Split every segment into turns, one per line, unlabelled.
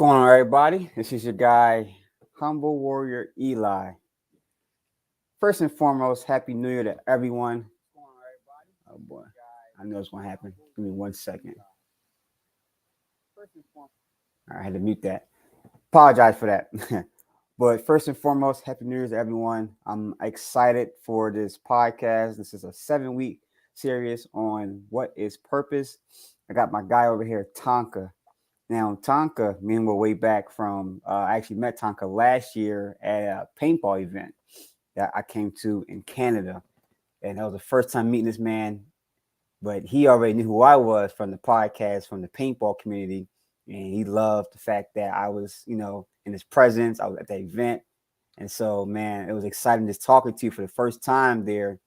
going on, everybody? This is your guy, Humble Warrior Eli. First and foremost, Happy New Year to everyone. Oh boy, I know it's gonna happen. Give me 1 second. I had to mute that. Apologize for that. But first and foremost, Happy New Year to everyone. I'm excited for this podcast. This is a 7-week series on what is purpose. I got my guy over here, Tonka. Now, Tonka, me and we're way back from, I actually met Tonka last year at a paintball event that I came to in Canada. And that was the first time meeting this man, but he already knew who I was from the podcast, from the paintball community. And he loved the fact that I was, in his presence. I was at the event. And so, man, it was exciting just talking to you for the first time there.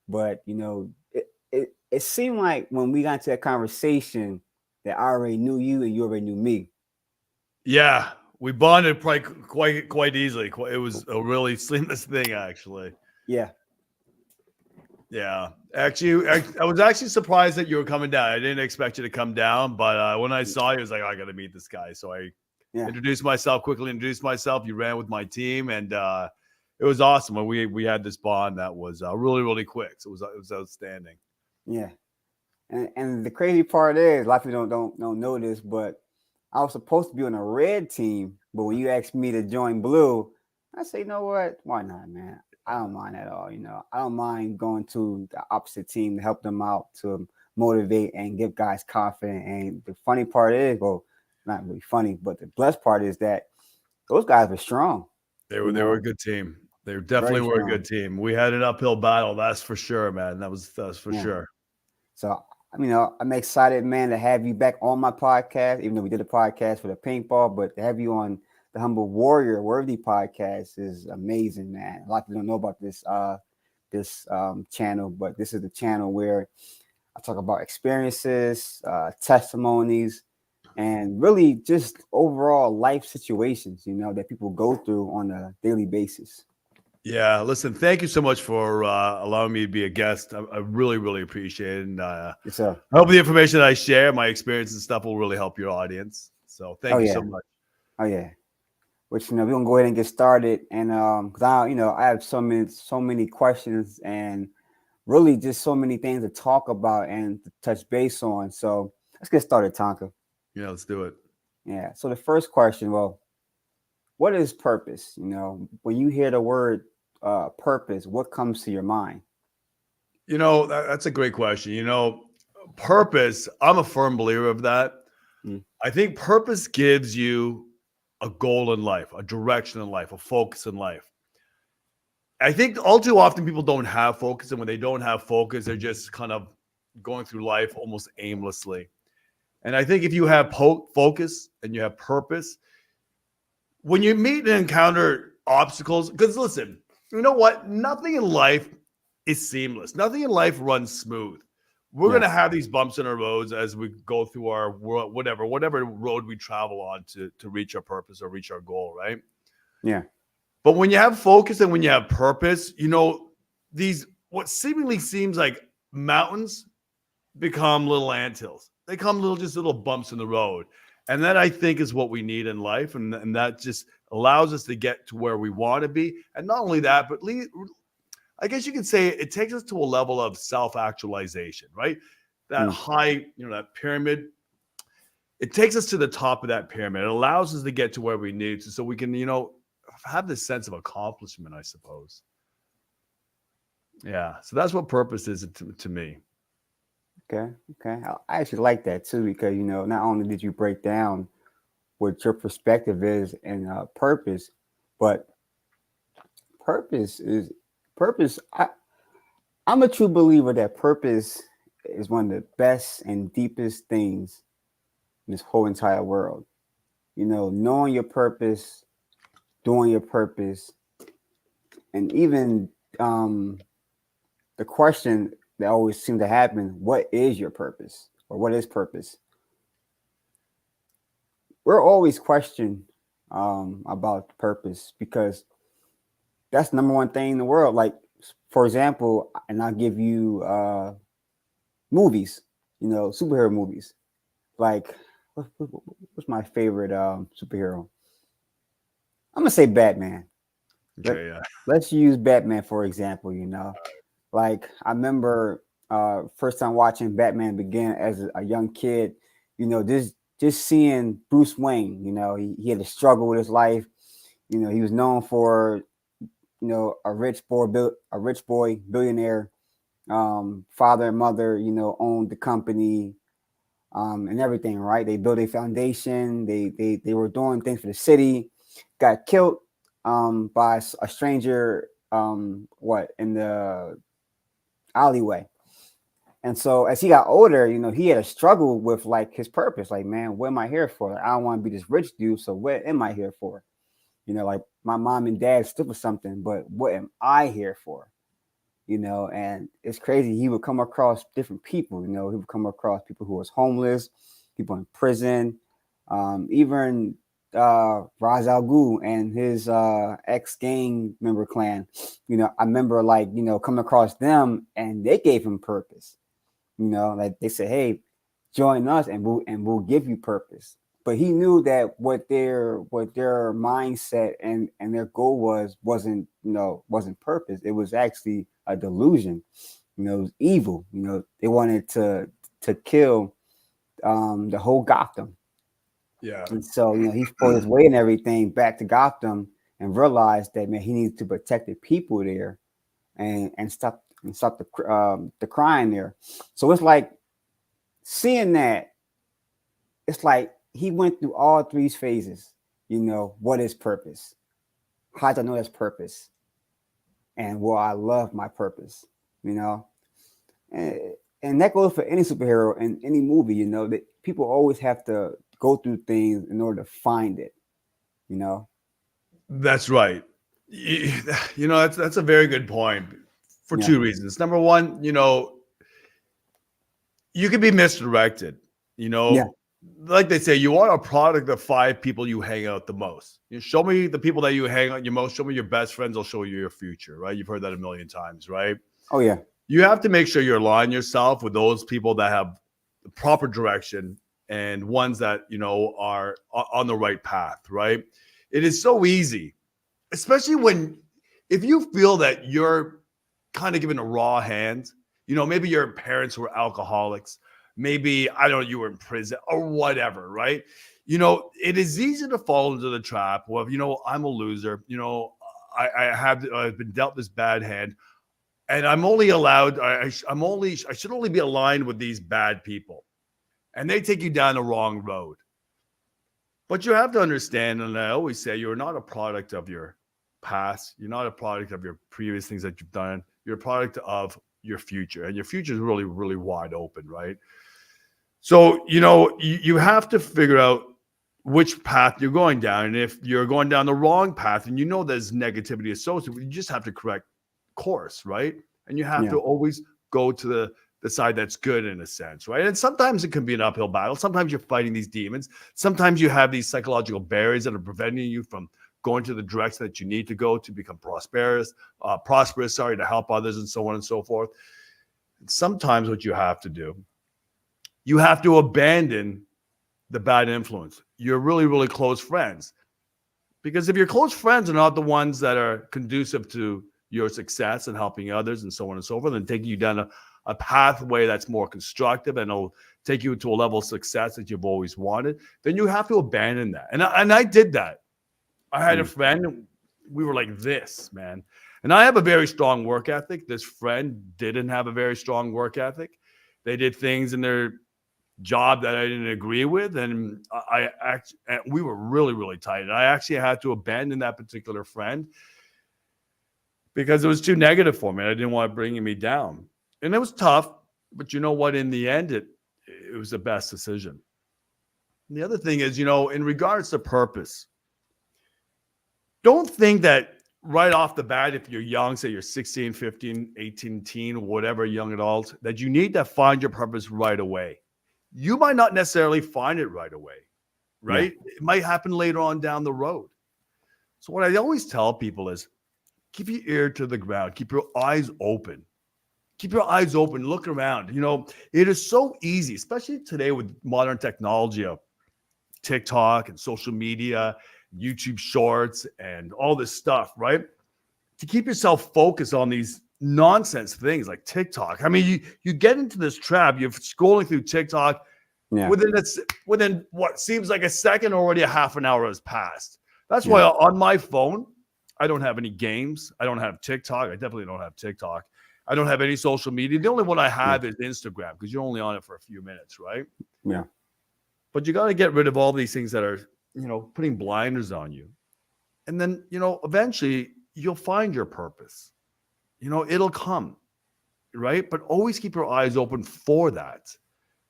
But, it seemed like when we got into that conversation, that I already knew you and you already knew me.
Yeah, we bonded quite easily. It was a really seamless thing, actually.
Yeah.
Yeah. Actually, I was actually surprised that you were coming down. I didn't expect you to come down, but when I saw you, I was like, I got to meet this guy. So I introduced myself. You ran with my team, and it was awesome. When we had this bond that was really, really quick. So it was outstanding.
Yeah. And the crazy part is, a lot of people don't know this, but I was supposed to be on a red team, but when you asked me to join blue, I say, you know what? Why not, man? I don't mind at all. I don't mind going to the opposite team to help them out, to motivate and give guys confidence. And the funny part is, well, not really funny, but the blessed part is that those guys were strong.
They were a good team. They definitely were a good team. We had an uphill battle, that's for sure, man. That was for sure.
So, I'm excited, man, to have you back on my podcast, even though we did a podcast for the paintball, but to have you on the Humble Warrior Worthy podcast is amazing, man. A lot of people don't know about this channel, but this is the channel where I talk about experiences, testimonies, and really just overall life situations, that people go through on a daily basis.
Yeah, listen, thank you so much for allowing me to be a guest. I really, really appreciate it. And
yes, sir.
I hope the information that I share, my experience and stuff will really help your audience. So thank you so much.
Oh, yeah. Which, we're going to go ahead and get started. And because I have so many questions and really just so many things to talk about and to touch base on. So let's get started, Tonka.
Yeah, let's do it.
Yeah. So the first question, well, what is purpose? When you hear the word purpose, what comes to your mind?
That's a great question. Purpose, I'm a firm believer of that. I think purpose gives you a goal in life, a direction in life, a focus in life. I think all too often people don't have focus, and when they don't have focus, they're just kind of going through life almost aimlessly. And I think if you have focus and you have purpose, when you meet and encounter obstacles, because listen, you know what? Nothing in life is seamless. Nothing in life runs smooth. We're going to have these bumps in our roads as we go through our world, whatever road we travel on to reach our purpose or reach our goal, right?
Yeah.
But when you have focus and when you have purpose, these what seemingly seems like mountains become little anthills. They come little bumps in the road. And that, I think, is what we need in life. And that just allows us to get to where we want to be. And not only that, but I guess you could say it takes us to a level of self-actualization, right? That high, that pyramid, it takes us to the top of that pyramid. It allows us to get to where we need to, so we can, have this sense of accomplishment, I suppose. Yeah. So that's what purpose is to me.
Okay. I actually like that too, because, not only did you break down what your perspective is and purpose, but purpose. I'm a true believer that purpose is one of the best and deepest things in this whole entire world. Knowing your purpose, doing your purpose, and even the question that always seems to happen, what is your purpose, or what is purpose? We're always questioned about purpose, because that's the number one thing in the world. Like, for example, and I'll give you movies, superhero movies. Like, what's my favorite superhero? I'm gonna say Batman.
Okay, yeah.
Let's use Batman for example. Like I remember first time watching Batman Begin as a young kid. Just seeing Bruce Wayne. He had to struggle with his life. He was known for a rich boy billionaire. Father and mother, owned the company, and everything. Right? They built a foundation. They were doing things for the city. Got killed by a stranger. In the alleyway. And so as he got older, he had a struggle with like his purpose. Like, man, what am I here for? I don't want to be this rich dude. So what am I here for? Like my mom and dad stood for something, but what am I here for? And it's crazy. He would come across different people. He would come across people who was homeless, people in prison, even Ra's al Ghul and his ex gang member clan. I remember coming across them, and they gave him purpose. Like they said, "Hey, join us, and we'll give you purpose." But he knew that what their mindset and their goal wasn't purpose. It was actually a delusion. It was evil. They wanted to kill the whole Gotham.
Yeah.
And so, he fought his way and everything back to Gotham and realized that, man, he needed to protect the people there and stop the crime there. So it's like seeing that, it's like he went through all three phases. What is purpose? How do I know that's purpose? And I love my purpose, and that goes for any superhero in any movie, that people always have to go through things in order to find it,
That's right. That's a very good point for two reasons. Number one, you can be misdirected, like they say, you are a product of 5 people you hang out the most. Show me the people that you hang out your most. Show me your best friends. I'll show you your future, right? You've heard that a million times, right?
Oh, yeah.
You have to make sure you align yourself with those people that have the proper direction and ones that, are on the right path, right? It is so easy, especially if you feel that you're kind of given a raw hand, maybe your parents were alcoholics, maybe, I don't know, you were in prison or whatever, right? It is easy to fall into the trap of, I'm a loser. I've been dealt this bad hand, and I'm only allowed, I should only be aligned with these bad people. And they take you down the wrong road. But you have to understand, and I always say, you're not a product of your past. You're not a product of your previous things that you've done. You're a product of your future. And your future is really, really wide open, right? So, you have to figure out which path you're going down. And if you're going down the wrong path and there's negativity associated, you just have to correct course, right? And you have to always go to the side that's good in a sense, right? And sometimes it can be an uphill battle. Sometimes you're fighting these demons. Sometimes you have these psychological barriers that are preventing you from going to the direction that you need to go to become prosperous, to help others and so on and so forth. And sometimes what you have to do, you have to abandon the bad influence. You're really, really close friends. Because if your close friends are not the ones that are conducive to your success and helping others and so on and so forth, and taking you down a pathway that's more constructive and it'll take you to a level of success that you've always wanted, then you have to abandon that. And I did that. I had a friend, we were like this, man. And I have a very strong work ethic. This friend didn't have a very strong work ethic. They did things in their job that I didn't agree with. And we were really, really tight. And I actually had to abandon that particular friend because it was too negative for me. I didn't want it bringing me down. And it was tough, but you know what? In the end, it was the best decision. And the other thing is, in regards to purpose, don't think that right off the bat, if you're young, say you're 16, 15, 18, teen, whatever, young adult, that you need to find your purpose right away. You might not necessarily find it right away, right? Yeah. It might happen later on down the road. So what I always tell people is keep your ear to the ground, keep your eyes open. Keep your eyes open, look around. It is so easy, especially today with modern technology of TikTok and social media, YouTube shorts, and all this stuff, right? To keep yourself focused on these nonsense things like TikTok. I mean, you get into this trap. You're scrolling through TikTok.
Yeah.
Within what seems like a second, already a half an hour has passed. That's why on my phone, I don't have any games. I don't have TikTok. I definitely don't have TikTok. I don't have any social media. The only one I have is Instagram, because you're only on it for a few minutes, right?
Yeah.
But you got to get rid of all these things that are, putting blinders on you. And then, eventually you'll find your purpose. It'll come, right? But always keep your eyes open for that.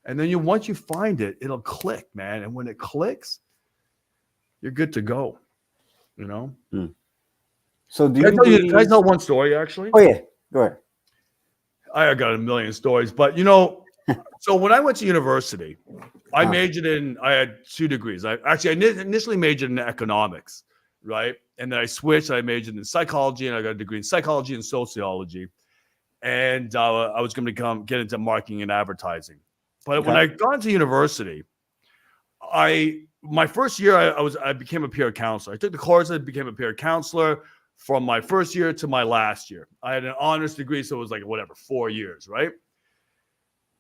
And then once you find it, it'll click, man. And when it clicks, you're good to go,
So do
Can I tell one story, actually?
Oh, yeah. Go ahead.
I got a million stories, but so when I went to university, I had 2 degrees. I initially majored in economics, right? And then I switched. I majored in psychology, and I got a degree in psychology and sociology. And I was going to get into marketing and advertising. But when I got into university, my first year I became a peer counselor. I took the course. I became a peer counselor from my first year to my last year. I had an honors degree, so it was like 4 years, right?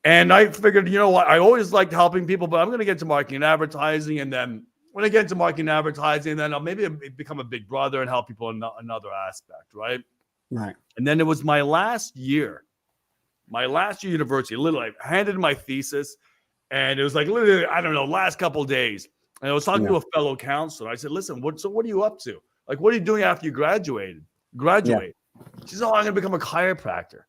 And I figured, what? I always liked helping people, but I'm going to get to marketing and advertising. And then when I get into marketing and advertising, then I'll maybe become a big brother and help people in another aspect, right?
Right.
And then it was my last year university. Literally, I handed in my thesis, and it was literally, I don't know, last couple of days. And I was talking to a fellow counselor. I said, listen, what are you up to? What are you doing after you graduate? She said, I'm going to become a chiropractor.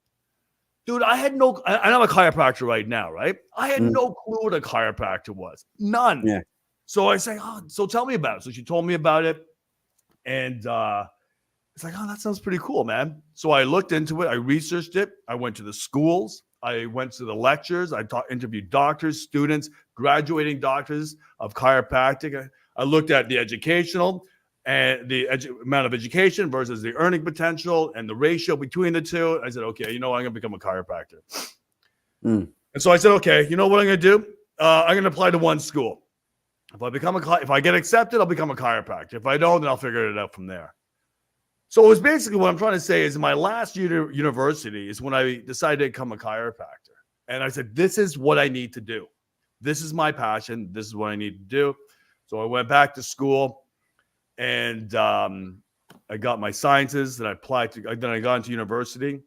Dude, I'm a chiropractor right now, right? I had no clue what a chiropractor was. None.
Yeah.
So I say, so tell me about it. So she told me about it. And it's like, that sounds pretty cool, man. So I looked into it. I researched it. I went to the schools. I went to the lectures. I interviewed doctors, students, graduating doctors of chiropractic. I looked at the educational and the amount of education versus the earning potential and the ratio between the two. I said, okay, I'm going to become a chiropractor. And so I said, okay, you know what I'm going to do? I'm going to apply to one school. If I get accepted, I'll become a chiropractor. If I don't, then I'll figure it out from there. So it was basically what I'm trying to say is my last year at university is when I decided to become a chiropractor. And I said, this is what I need to do. This is my passion. This is what I need to do. So I went back to school. And I got my sciences, then I got into university,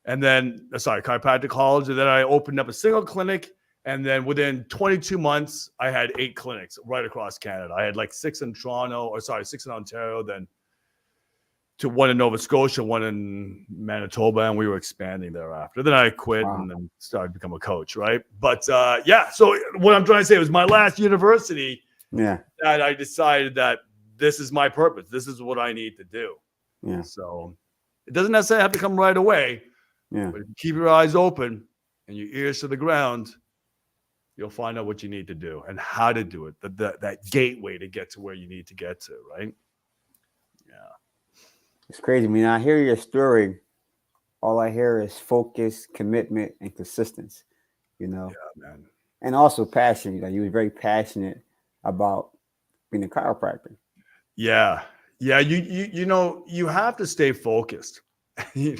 and then, chiropractic college. And then I opened up a single clinic. And then within 22 months, I had 8 clinics right across Canada. I had 6 in 6 in Ontario, then to 1 in Nova Scotia, 1 in Manitoba, and we were expanding thereafter. Then I quit and then started to become a coach, right? But so what I'm trying to say was my last university that I decided that this is my purpose. This is what I need to do. Yeah. So it doesn't necessarily have to come right away. Yeah. But if you keep your eyes open and your ears to the ground, you'll find out what you need to do and how to do it. That gateway to get to where you need to get to, right? Yeah.
It's crazy. I mean, I hear your story. All I hear is focus, commitment, and consistency. Yeah, man. And also passion. You were very passionate about being a chiropractor.
Yeah. You have to stay focused. Okay,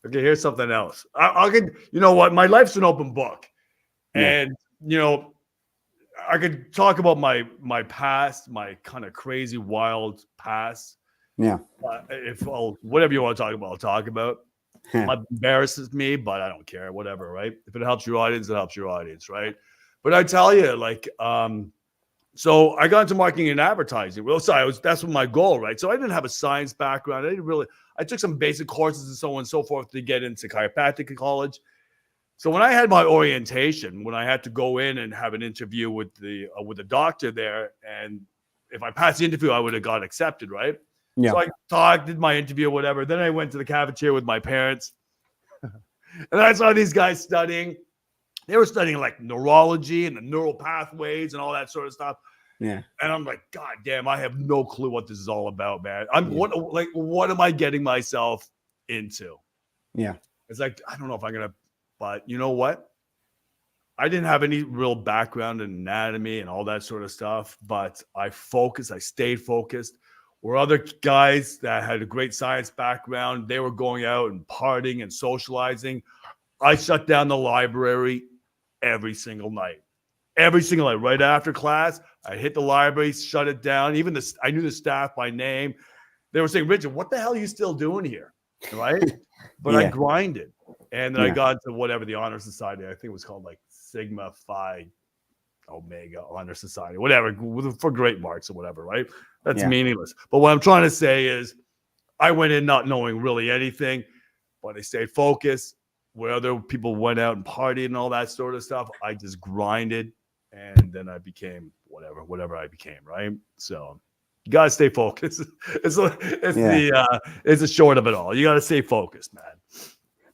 here's something else. I could, my life's an open book, and I could talk about my past, my kind of crazy, wild past.
Yeah.
Whatever you want to talk about, I'll talk about. It embarrasses me, but I don't care. Whatever, right? If it helps your audience, it helps your audience, right? But I tell you, so I got into marketing and advertising. That's my goal, right? So I didn't have a science background. I took some basic courses and so on and so forth to get into chiropractic college. So when I had my orientation, when I had to go in and have an interview with the doctor there, and if I passed the interview, I would have got accepted, right? Yeah. So I did my interview or whatever. Then I went to the cafeteria with my parents, and I saw these guys studying. They were studying neurology and the neural pathways and all that sort of stuff. Yeah. And I'm like, God damn, I have no clue what this is all about, man. What am I getting myself into?
Yeah.
It's I don't know if I'm going to, but you know what? I didn't have any real background in anatomy and all that sort of stuff, but I stayed focused. Where other guys that had a great science background, they were going out and partying and socializing. I shut down the library every single night. Every single night, right after class, I hit the library, shut it down. Even I knew the staff by name. They were saying, Richard, what the hell are you still doing here? Right? But I grinded. And then I got into whatever the honor society, I think it was called like Sigma Phi Omega Honor Society, whatever, for great marks or whatever, right? That's meaningless. But what I'm trying to say is I went in not knowing really anything, but I stayed focused. Where other people went out and partied and all that sort of stuff, I just grinded, and then I became whatever I became, right? So you gotta stay focused. It's the short of it all. You gotta stay focused, man.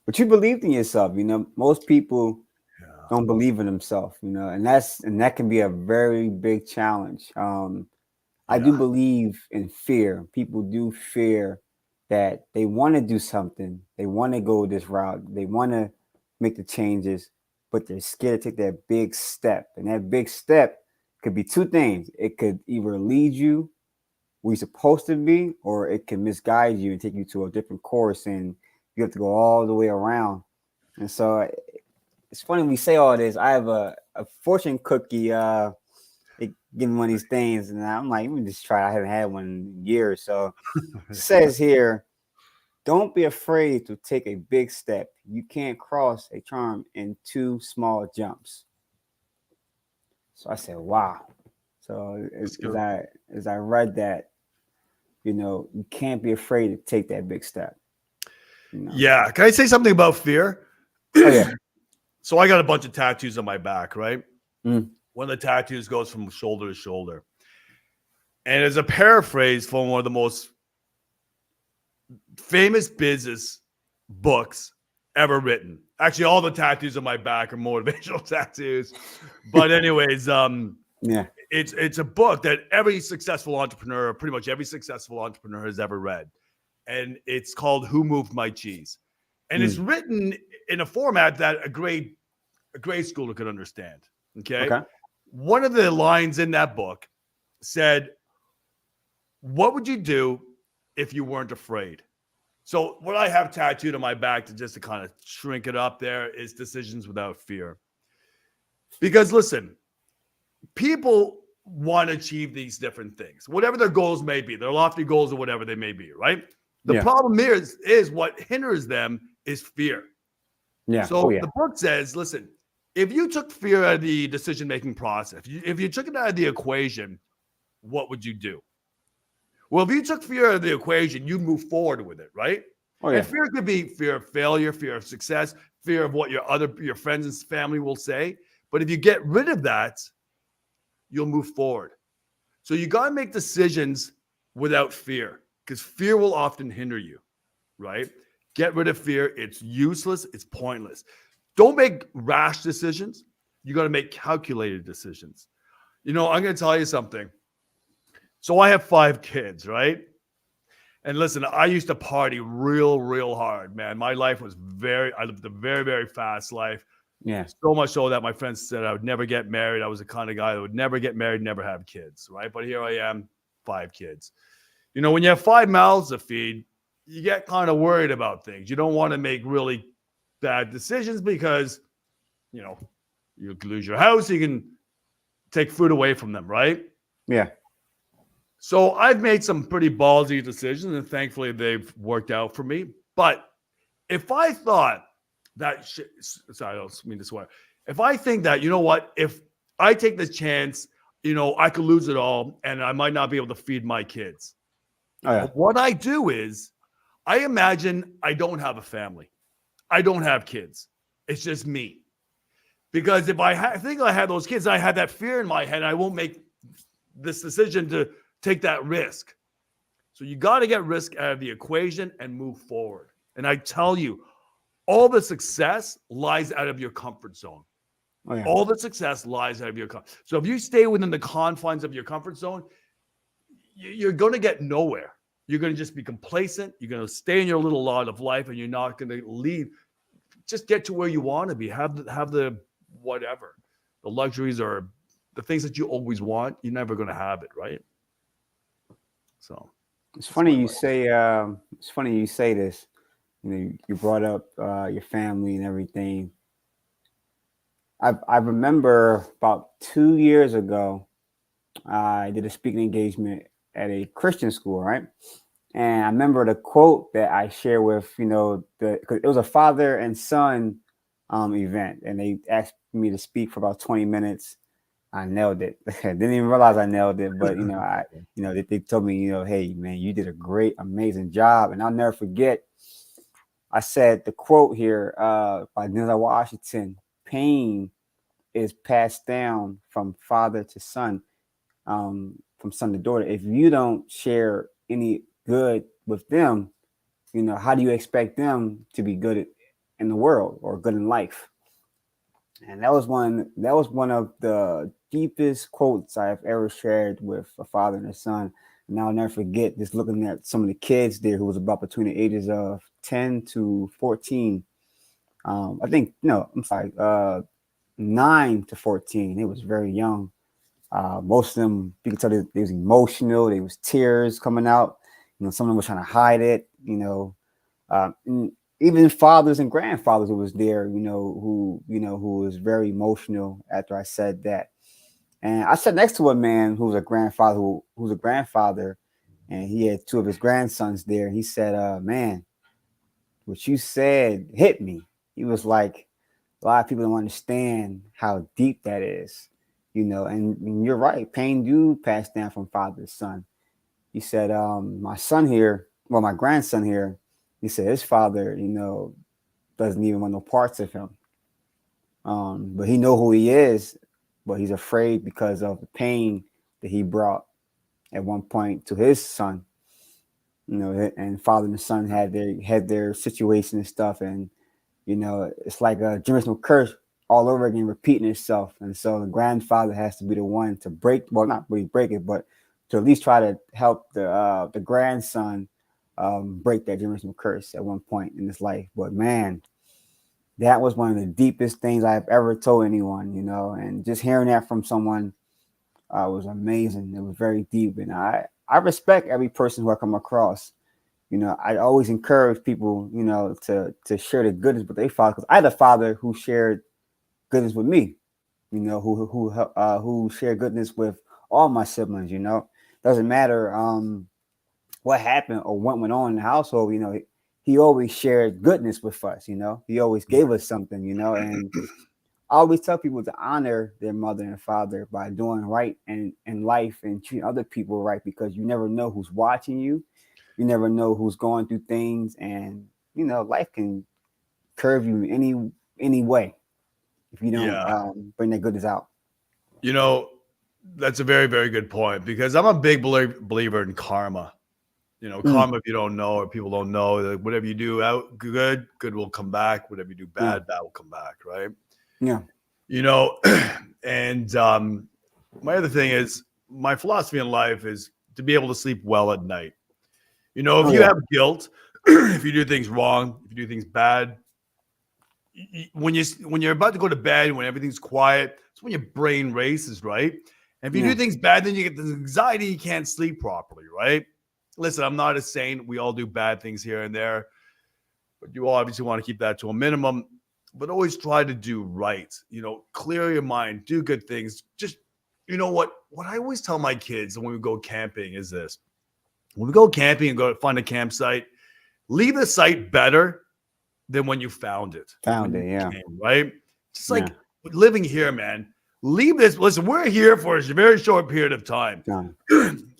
But you believed in yourself. You know, most people don't believe in themselves. You know, and that can be a very big challenge. I do believe in fear. People do fear that they want to do something. They want to go this route. They want to make the changes, but they're scared to take that big step. And that big step could be two things. It could either lead you where you're supposed to be, or it can misguide you and take you to a different course, and you have to go all the way around. And so it's funny we say all this. I have a fortune cookie give me one of these things, and I'm like, let me just try. I haven't had one in years. So it says here, don't be afraid to take a big step. You can't cross a charm in 2 small jumps. So I said, wow. So as I read that, you know, you can't be afraid to take that big step. You know?
Yeah. Can I say something about fear?
Oh, yeah.
So I got a bunch of tattoos on my back, right?
Mm.
One of the tattoos goes from shoulder to shoulder. And as a paraphrase from one of the most famous business books ever written. Actually, all the tattoos on my back are motivational tattoos. But anyways, it's a book that every successful entrepreneur, pretty much every successful entrepreneur has ever read. And it's called Who Moved My Cheese? And it's written in a format that a grade schooler could understand. Okay. One of the lines in that book said, what would you do if you weren't afraid? So what I have tattooed on my back to kind of shrink it up there is decisions without fear. Because listen, people want to achieve these different things, whatever their goals may be, their lofty goals or whatever they may be, right? The problem is what hinders them is fear. Yeah. So the book says, listen, if you took fear out of the decision-making process, if you took it out of the equation, what would you do? Well, if you took fear out of the equation, you'd move forward with it, right? Oh, yeah. And fear could be fear of failure, fear of success, fear of what your friends and family will say. But if you get rid of that, you'll move forward. So you got to make decisions without fear, because fear will often hinder you, right? Get rid of fear. It's useless. It's pointless. Don't make rash decisions. You got to make calculated decisions. You know, I'm going to tell you something. So I have 5 kids, right? And listen, I used to party real hard, man. My life was I lived a very, very fast life. Yeah. So much so that my friends said I would never get married. I was the kind of guy that would never get married, never have kids, right? But here I am, 5 kids. You know, when you have 5 mouths to feed, you get kind of worried about things. You don't want to make really bad decisions because, you know, you could lose your house. You can take food away from them, right? Yeah. So I've made some pretty ballsy decisions, and thankfully they've worked out for me. But if I thought that, sorry, I don't mean this way. If I think that, you know what, if I take this chance, you know, I could lose it all and I might not be able to feed my kids. Oh, yeah. But what I do is I imagine I don't have a family. I don't have kids. It's just me. Because if I think I had those kids, I had that fear in my head, I won't make this decision to take that risk. So you got to get risk out of the equation and move forward. And I tell you, all the success lies out of your comfort zone. Oh, yeah. All the success lies out of your comfort. So if you stay within the confines of your comfort zone, you're going to get nowhere. You're going to just be complacent. You're going to stay in your little lot of life, and you're not going to leave. Just get to where you want to be. Have the whatever. The luxuries are the things that you always want. You're never going to have it, right? So
it's funny you say. It's funny you say this. You know, you brought up your family and everything. I remember about 2 years ago, I did a speaking engagement at a Christian school, right? And I remember the quote that I share with, cause it was a father and son event, and they asked me to speak for about 20 minutes. I nailed it. Didn't even realize I nailed it, but they told me, hey man, you did a great, amazing job, and I'll never forget. I said the quote here by Denzel Washington: "Pain is passed down from father to son, from son to daughter. If you don't share any good with them, how do you expect them to be good in the world or good in life?" And that was one of the deepest quotes I've ever shared with a father and a son. And I'll never forget just looking at some of the kids there who was about between the ages of 10 to 14. I think, no, I'm sorry, 9 to 14. It was very young. Most of them, you could tell they was emotional. There was tears coming out. Some of them were trying to hide it. Even fathers and grandfathers who was there, who was very emotional after I said that. And I sat next to a man who was a grandfather, who's a grandfather, and he had two of his grandsons there. He said, "Man, what you said hit me." He was like, "A lot of people don't understand how deep that is." And you're right. Pain do pass down from father to son. He said, my grandson here, he said his father, doesn't even want no parts of him. But he know who he is, but he's afraid because of the pain that he brought at one point to his son. And father and son had their situation and stuff, and it's like a generational curse all over again, repeating itself. And so the grandfather has to be the one to not really break it, but to at least try to help the grandson break that generational curse at one point in his life. But man, that was one of the deepest things I've ever told anyone, and just hearing that from someone was amazing. It was very deep, and I respect every person who I come across. I always encourage people, to share the goodness with their father, because I had a father who shared goodness with me, who shared goodness with all my siblings. Doesn't matter what happened or what went on in the household. He always shared goodness with us. He always gave us something. And I always tell people to honor their mother and father by doing right in life and treating other people right, because you never know who's watching you. You never know who's going through things, and life can curve you any way if you don't bring that goodness out.
That's a very, very good point, because I'm a big believer in karma. Karma, if you don't know or people don't know, that whatever you do out good will come back. Whatever you do bad will come back, right?
Yeah.
And my other thing is, my philosophy in life is to be able to sleep well at night. If you have guilt, if you do things wrong, if you do things bad, when you're about to go to bed, when everything's quiet, it's when your brain races, right? And if you do things bad, then you get this anxiety, you can't sleep properly, right? Listen, I'm not a saint. We all do bad things here and there, but you obviously want to keep that to a minimum. But always try to do right. Clear your mind, do good things. Just, what I always tell my kids when we go camping is this: when we go camping and go find a campsite, leave the site better than when you found it. Right? Just like living here, man. Leave this. Listen, we're here for a very short period of time.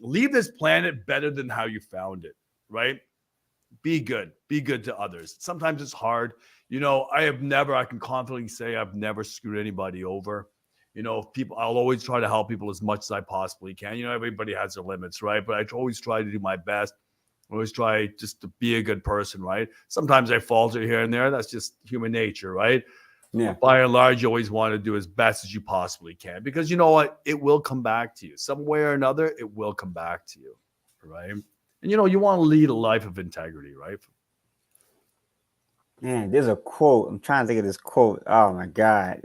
Leave this planet better than how you found it, right? Be good. Be good to others. Sometimes it's hard. I can confidently say I've never screwed anybody over. I'll always try to help people as much as I possibly can. Everybody has their limits, right? But I always try to do my best. I always try just to be a good person, right? Sometimes I falter here and there. That's just human nature, right? Yeah. But by and large, you always want to do as best as you possibly can, because you know what? It will come back to you. Some way or another, it will come back to you, right? And you want to lead a life of integrity, right?
Man, there's a quote. I'm trying to think of this quote. Oh my God.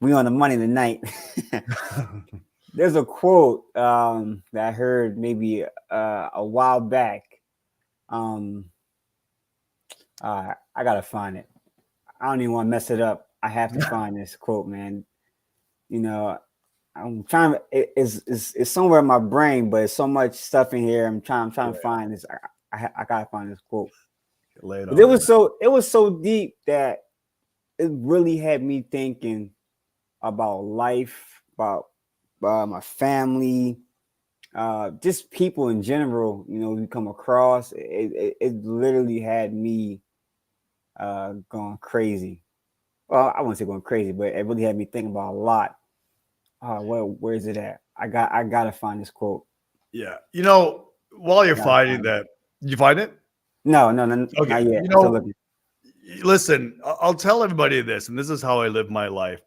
We on the money tonight. There's a quote that I heard maybe a while back. Um, I gotta find it. I don't even want to mess it up. I have to find this quote, man. You know, I'm trying. It's somewhere in my brain, but it's so much stuff in here. I'm trying to find this. I gotta find this quote.
Lay it
But
on me, man.
it was so deep that it really had me thinking about life, about my family, just people in general. You know, we come across. It literally had me going crazy. Well, I wouldn't say going crazy, but it really had me thinking about a lot. Where is it at? I gotta find this quote.
Yeah. You know, while you're
Gotta
finding
find it.
that, you find it?
No,
Okay.
not yet.
You
I'm still
know,
looking.
listen, I'll tell everybody this, and this is how I live my life.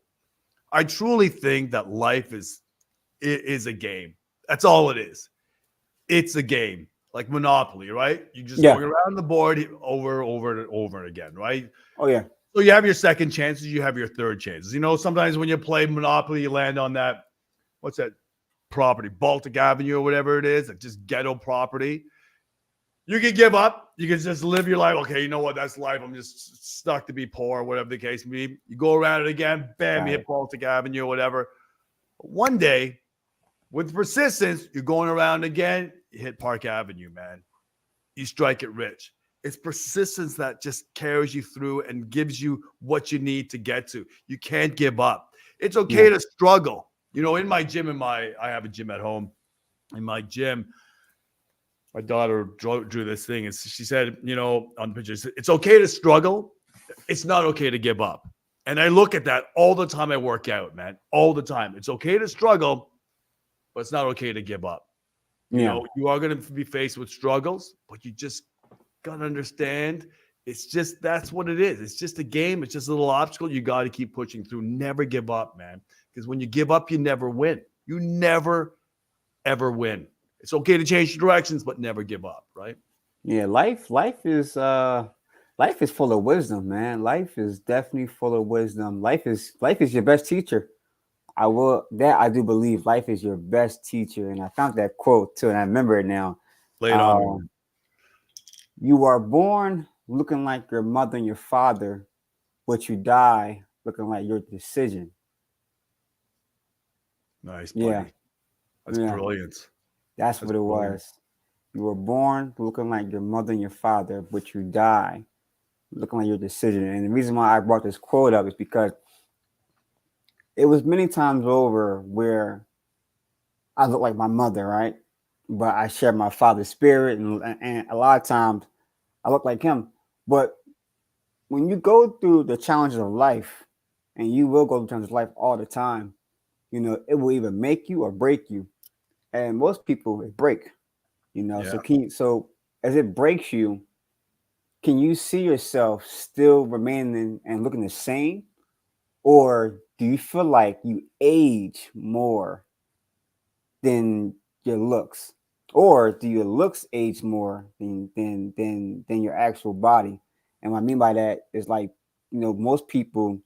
I truly think that life is a game. That's all it is. It's a game, like Monopoly, right? You're just
Yeah.
going around the board over and over again, right?
Oh yeah.
So you have your second chances, you have your third chances. You know, sometimes when you play Monopoly, you land on that, what's that property, Baltic Avenue or whatever it is, like just ghetto property. You can give up. You can just live your life. Okay, you know what? That's life. I'm just stuck to be poor, whatever the case may be. You go around it again, bam, you hit
Right.
Baltic Avenue or whatever. One day, with persistence, you're going around again, you hit Park Avenue, man. You strike it rich. It's persistence that just carries you through and gives you what you need to get to. You can't give up. It's
Yeah.
okay to struggle. You know, in my gym, I have a gym at home. In my gym, my daughter drew this thing, and she said, you know, on the pictures, it's okay to struggle. It's not okay to give up. And I look at that all the time I work out, man, all the time. It's okay to struggle, but it's not okay to give up. You
Yeah.
know, you are going to be faced with struggles, but you just got to understand it's just that's what it is. It's just a game. It's just a little obstacle. You got to keep pushing through. Never give up, man. Because when you give up, you never win. You never, ever win. It's okay to change directions, but never give up, right?
Yeah. Life is full of wisdom, man. Life is definitely full of wisdom. Life is your best teacher. I do believe life is your best teacher, and I found that quote too, and I remember it now.
Lay it on me,
Uh,
man.
you are born looking like your mother and your father, but you die looking like your decision.
Nice,
Yeah,
buddy. That's
yeah,
brilliant.
that's
That's
what it
brilliant.
was. You were born looking like your mother and your father, but you die looking like your decision. And the reason why I brought this quote up is because it was many times over where I look like my mother, right? But I share my father's spirit, and a lot of times I look like him. But when you go through the challenges of life, and you will go through challenges of life all the time, you know, it will either make you or break you. And most people it break, you know.
Yeah.
So as it breaks you, can you see yourself still remaining and looking the same? Or do you feel like you age more than your looks? Or do your looks age more than your actual body? And what I mean by that is like, you know, most people,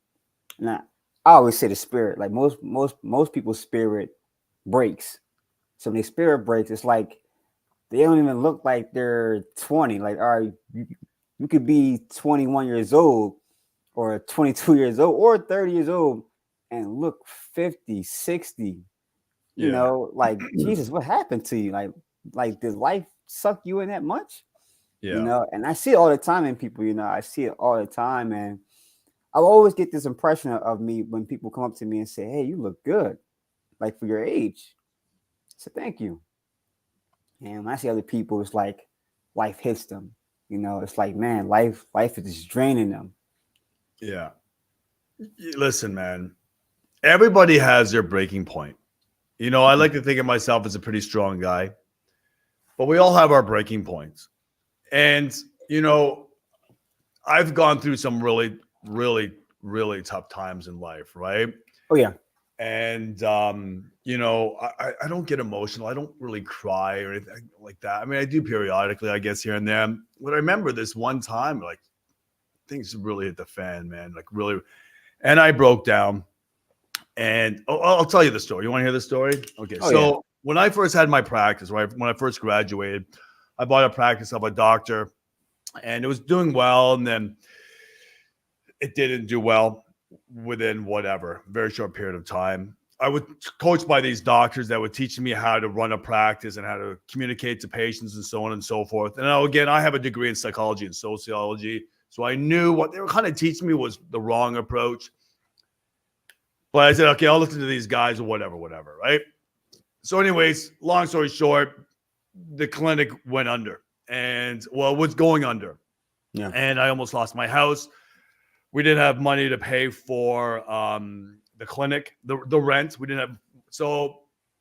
and I always say the spirit, like most people's spirit breaks. So when their spirit breaks, it's like they don't even look like they're 20. Like, all right, you could be 21 years old or 22 years old or 30 years old and look 50, 60. You
Yeah.
know, like Jesus, what happened to you? Like did life suck you in that much? You
Yeah.
know, and I see it all the time in people, you know, I see it all the time. And I always get this impression of me when people come up to me and say, hey, you look good, like for your age. So thank you. And when I see other people, it's like life hits them. You know, it's like, man, life is just draining them.
Yeah. Listen, man, everybody has their breaking point. You know, I like to think of myself as a pretty strong guy, but we all have our breaking points. And, you know, I've gone through some really, really, really tough times in life, right?
Oh yeah.
And you know, I don't get emotional. I don't really cry or anything like that. I mean, I do periodically, I guess, here and there. But I remember this one time, like things really hit the fan, man. Like really. And I broke down. And I'll tell you the story. You want to hear the story? Okay. So when I first had my practice, right, when I first graduated, I bought a practice of a doctor, and it was doing well. And then it didn't do well within whatever, very short period of time. I was coached by these doctors that were teaching me how to run a practice and how to communicate to patients and so on and so forth. And now, again, I have a degree in psychology and sociology. So I knew what they were kind of teaching me was the wrong approach. But I said, okay, I'll listen to these guys or whatever, right? So anyways, long story short, the clinic went under and, well, it was going under.
Yeah.
And I almost lost my house. We didn't have money to pay for the clinic, the rent. We didn't have. So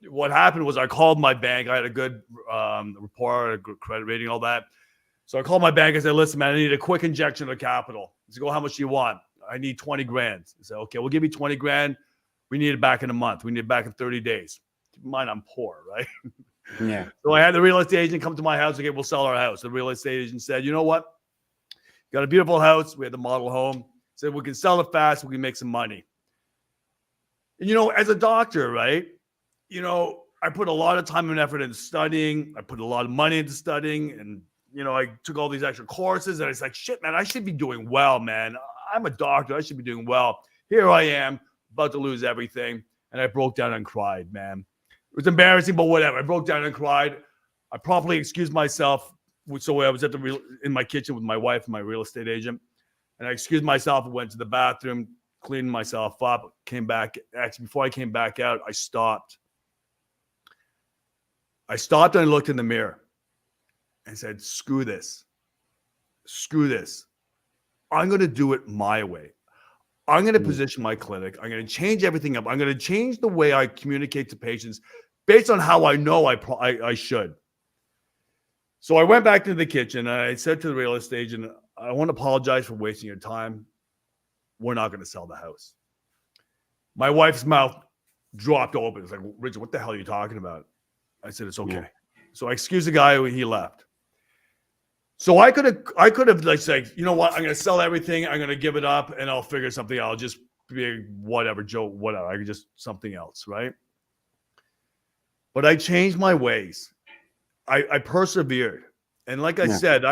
what happened was I called my bank. I had a good report, a good credit rating, all that. So I called my bank. I said, listen, man, I need a quick injection of capital. He said, how much do you want? I need 20 grand. I said, okay, we'll give you 20 grand. We need it back in a month. We need it back in 30 days. Keep in mind, I'm poor, right?
Yeah.
So I had the real estate agent come to my house. Okay, we'll sell our house. The real estate agent said, you know what? You got a beautiful house. We had the model home. Said, we can sell it fast. We can make some money. And, as a doctor, right? I put a lot of time and effort in studying. I put a lot of money into studying. And, I took all these extra courses. And it's like, shit, man, I should be doing well, man. I'm a doctor. I should be doing well. Here I am, about to lose everything. And I broke down and cried, man. It was embarrassing, but whatever. I broke down and cried. I promptly excused myself. So I was in my kitchen with my wife and my real estate agent. And I excused myself and went to the bathroom, cleaned myself up, came back. Actually, before I came back out, I stopped. And I looked in the mirror and said, screw this. I'm going to do it my way. I'm going to position my clinic. I'm going to change everything up. I'm going to change the way I communicate to patients based on how I know I should. So I went back into the kitchen and I said to the real estate agent, I want to apologize for wasting your time. We're not going to sell the house. My wife's mouth dropped open. It's like, Richard, what the hell are you talking about? I said, it's okay. Yeah. So I excused the guy when he left. So I could have like said, you know what? I'm going to sell everything. I'm going to give it up and I'll figure something out. I'll just be whatever, Joe, whatever. I could just something else, right? But I changed my ways. I persevered. And like I said,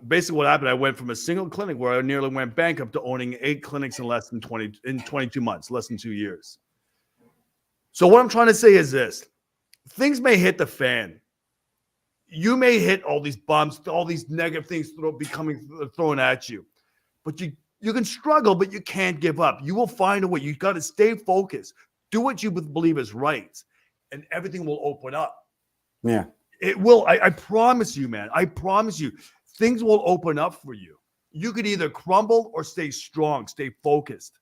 basically what happened, I went from a single clinic where I nearly went bankrupt to owning 8 clinics in 22 months, less than 2 years. So what I'm trying to say is this. Things may hit the fan. You may hit all these bumps, all these negative things thrown at you. But you can struggle, but you can't give up. You will find a way. You got to stay focused. Do what you believe is right, and everything will open up.
Yeah.
It will. I promise you, man. I promise you. Things will open up for you. You could either crumble or stay strong, stay focused.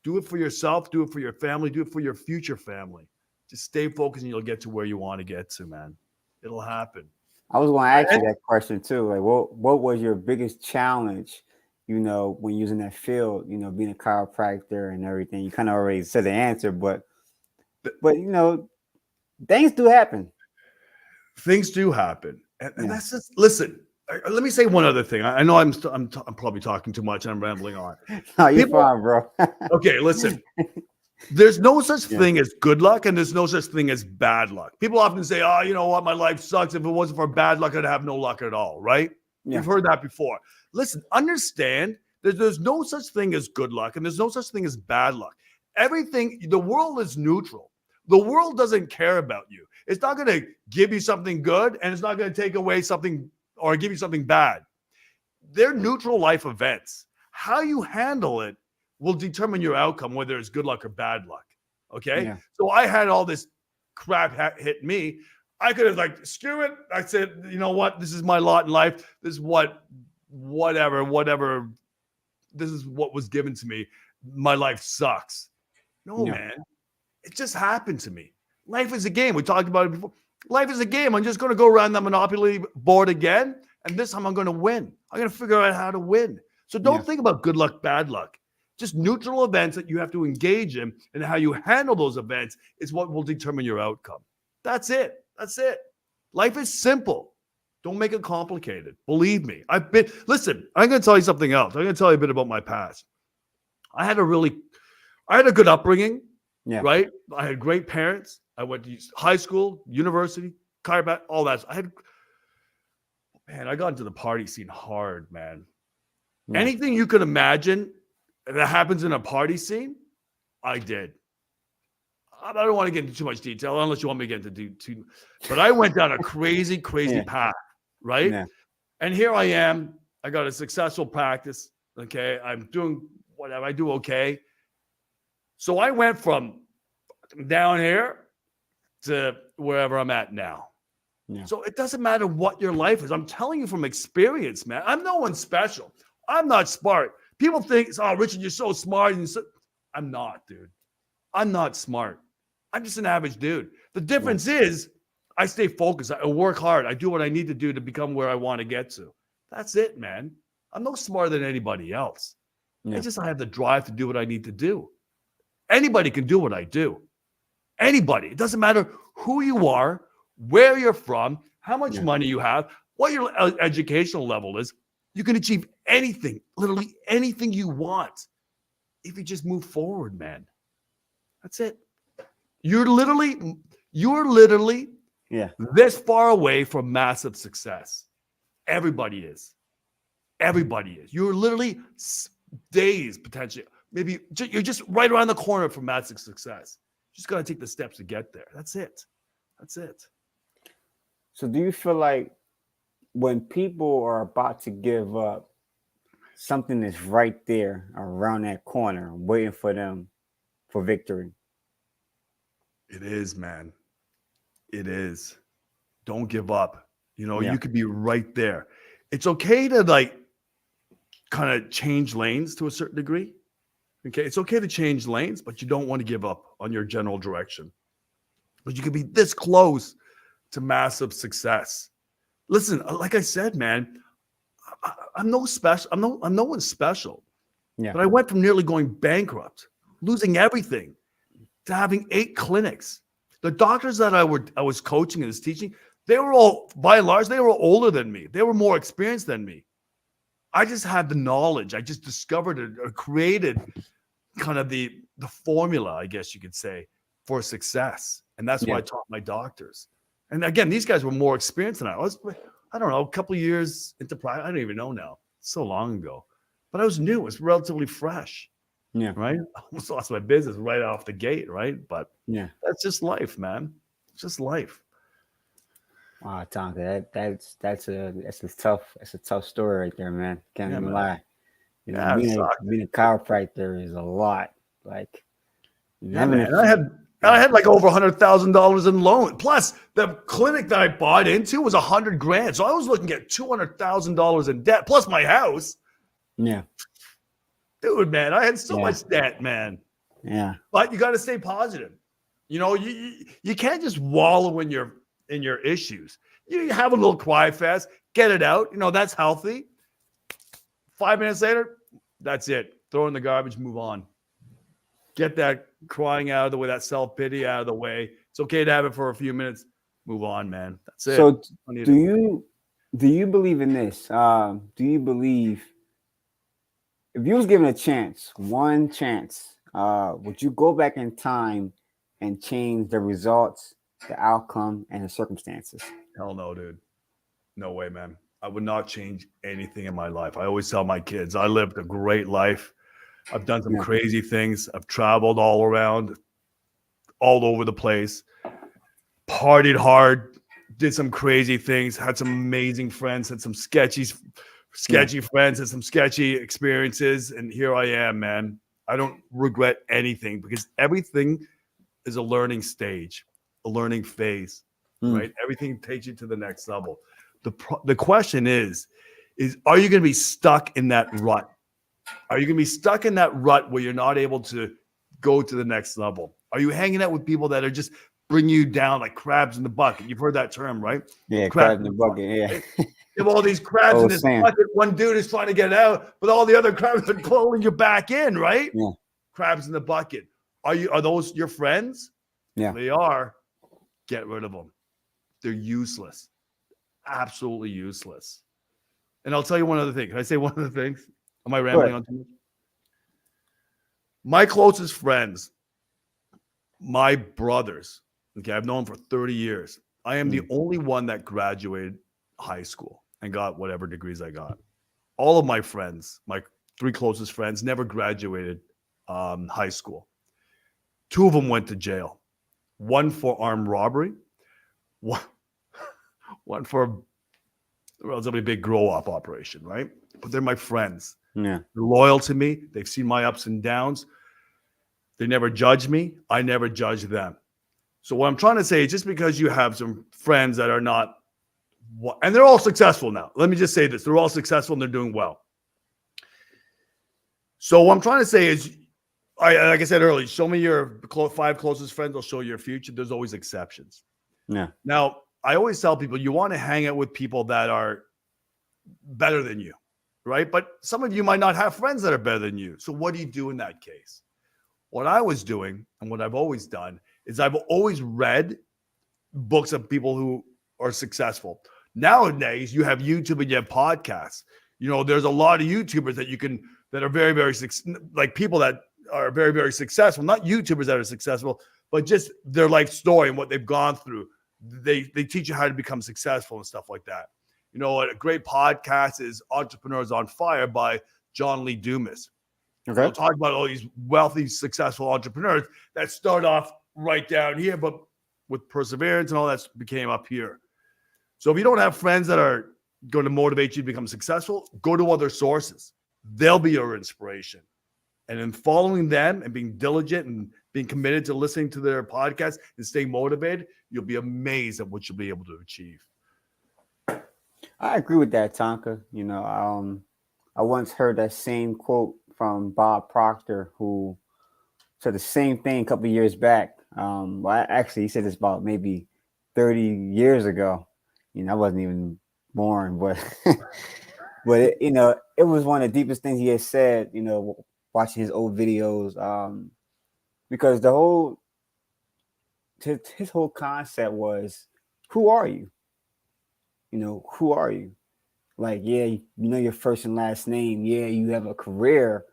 Do it for yourself. Do it for your family. Do it for your future family. Just stay focused and you'll get to where you want to get to, man. It'll happen.
I was going to ask you that question too. Like, what was your biggest challenge, when using that field, being a chiropractor and everything? You kind of already said the answer, but things do happen.
Things do happen. And that's just, listen, let me say one other thing. I know I'm probably talking too much and I'm rambling on.
No, you're fine, bro.
Okay, listen. There's no such thing as good luck and there's no such thing as bad luck. People often say, oh, you know what? My life sucks. If it wasn't for bad luck, I'd have no luck at all, right? Yeah. You've heard that before. Listen, understand that there's no such thing as good luck and there's no such thing as bad luck. The world is neutral. The world doesn't care about you. It's not going to give you something good and it's not going to take away something or give you something bad. They're neutral life events. How you handle it will determine your outcome, whether it's good luck or bad luck. Okay. Yeah. So I had all this crap hit me. I could have screw it. I said, you know what? This is my lot in life. This is whatever. This is what was given to me. My life sucks. No, man. It just happened to me. Life is a game. We talked about it before. Life is a game. I'm just going to go around the Monopoly board again. And this time I'm going to win. I'm going to figure out how to win. So don't think about good luck, bad luck. Just neutral events that you have to engage in, and how you handle those events is what will determine your outcome. That's it. Life is simple. Don't make it complicated. Believe me. Listen, I'm going to tell you something else. I'm going to tell you a bit about my past. I had a good upbringing,
Yeah.
right? I had great parents. I went to high school, university, chiropractic, all that. I got into the party scene hard, man.
Yeah.
Anything you could imagine that happens in a party scene, I did. I don't want to get into too much detail unless you want me to get into too. But I went down a crazy path, right?
Yeah.
And here I am. I got a successful practice. Okay, I'm doing whatever. I do okay. So I went from down here to wherever I'm at now.
Yeah.
So it doesn't matter what your life is. I'm telling you from experience, man. I'm no one special. I'm not smart. People think, oh, Richard, you're so smart. I'm not, dude. I'm not smart. I'm just an average dude. The difference is I stay focused. I work hard. I do what I need to do to become where I want to get to. That's it, man. I'm no smarter than anybody else.
Yeah.
I have the drive to do what I need to do. Anybody can do what I do. Anybody. It doesn't matter who you are, where you're from, how much money you have, what your educational level is. You can achieve anything, literally anything you want, if you just move forward, man. That's it. You're literally this far away from massive success. Everybody is. You're literally days potentially. Maybe you're just right around the corner from massive success. You just got to take the steps to get there. That's it.
So do you feel like when people are about to give up, something is right there around that corner waiting for them for victory?
It is, man. It is. Don't give up. You could be right there. It's okay to kind of change lanes to a certain degree. Okay. It's okay to change lanes, but you don't want to give up on your general direction. But you could be this close to massive success. Listen, like I said, man, I'm no special. I'm no one special.
Yeah.
But I went from nearly going bankrupt, losing everything, to having 8 clinics. The doctors that I was coaching and was teaching, they were all, by and large, they were older than me. They were more experienced than me. I just had the knowledge. I just discovered it or created kind of the formula, I guess you could say, for success. And that's what I taught my doctors. And again, these guys were more experienced than I was. I don't know, a couple of years into practice. I don't even know now. It's so long ago. But I was new. It was relatively fresh.
Yeah.
Right. I almost lost my business right off the gate. Right. But that's just life, man. It's just life.
Wow, Tonka, that's a tough story right there, man. Can't even lie. Being a chiropractor is a lot.
I had like over $100,000 in loan. Plus, the clinic that I bought into was $100,000. So I was looking at $200,000 in debt, plus my house.
Yeah.
Dude, man, I had so much debt, man.
Yeah.
But you got to stay positive. You can't just wallow in your issues. You have a little cry fest, get it out. That's healthy. 5 minutes later, that's it. Throw in the garbage, move on. Get that crying out of the way, that self-pity out of the way. It's okay to have it for a few minutes. Move on, man. That's it.
So do you believe in this? Do you believe if you was given a chance, one chance, would you go back in time and change the results, the outcome, and the circumstances?
Hell no, dude. No way, man. I would not change anything in my life. I always tell my kids, I lived a great life. I've done some crazy things. I've traveled all around, all over the place, partied hard, did some crazy things, had some amazing friends, had some sketchy friends, had some sketchy experiences. And here I am, man. I don't regret anything because everything is a learning stage, a learning phase, right? Everything takes you to the next level. The question is are you going to be stuck in that rut? Are you going to be stuck in that rut where you're not able to go to the next level? Are you hanging out with people that are just bring you down like crabs in the bucket? You've heard that term, right?
Yeah, crabs in the bucket. Yeah.
You have all these crabs in this bucket. One dude is trying to get out, but all the other crabs are pulling you back in, right?
Yeah.
Crabs in the bucket. Are those your friends?
Yeah.
They are. Get rid of them. They're useless. absolutely useless. And I'll tell you one other thing. Can I say one other thing? Am I
Go
rambling
ahead.
on too much? My closest friends, my brothers, okay, I've known for 30 years. I am the only one that graduated high school and got whatever degrees I got. All of my friends, my 3 closest friends, never graduated high school. 2 of them went to jail. One for armed robbery, one, one for a relatively big grow up operation, right? But they're my friends.
Yeah.
They're loyal to me. They've seen my ups and downs. They never judge me. I never judge them. So what I'm trying to say is just because you have some friends that are not, and they're all successful now. Let me just say this. They're all successful and they're doing well. So what I'm trying to say is, like I said earlier, show me your 5 closest friends. I'll show you your future. There's always exceptions.
Yeah.
Now, I always tell people you want to hang out with people that are better than you, right? But some of you might not have friends that are better than you. So what do you do in that case? What I was doing and what I've always done is I've always read books of people who are successful. Nowadays, you have YouTube and you have podcasts. You know, there's a lot of YouTubers that are very, very like people that are very, very successful. Not YouTubers that are successful, but just their life story and what they've gone through. They teach you how to become successful and stuff like that. You know, a great podcast is Entrepreneurs on Fire by John Lee Dumas.
Okay.
We'll talk about all these wealthy, successful entrepreneurs that start off right down here, but with perseverance and all that became up here. So if you don't have friends that are going to motivate you to become successful, go to other sources. They'll be your inspiration. And in following them and being diligent and being committed to listening to their podcast and staying motivated, you'll be amazed at what you'll be able to achieve.
I agree with that, Tonka. You know, I once heard that same quote from Bob Proctor, who said the same thing a couple of years back. Actually, he said this about maybe 30 years ago. You know, I wasn't even born, but but it was one of the deepest things he had said. You know, watching his old videos, because his whole concept was, who are you? You know, who are you? Like, yeah, you know your first and last name. Yeah, you have a career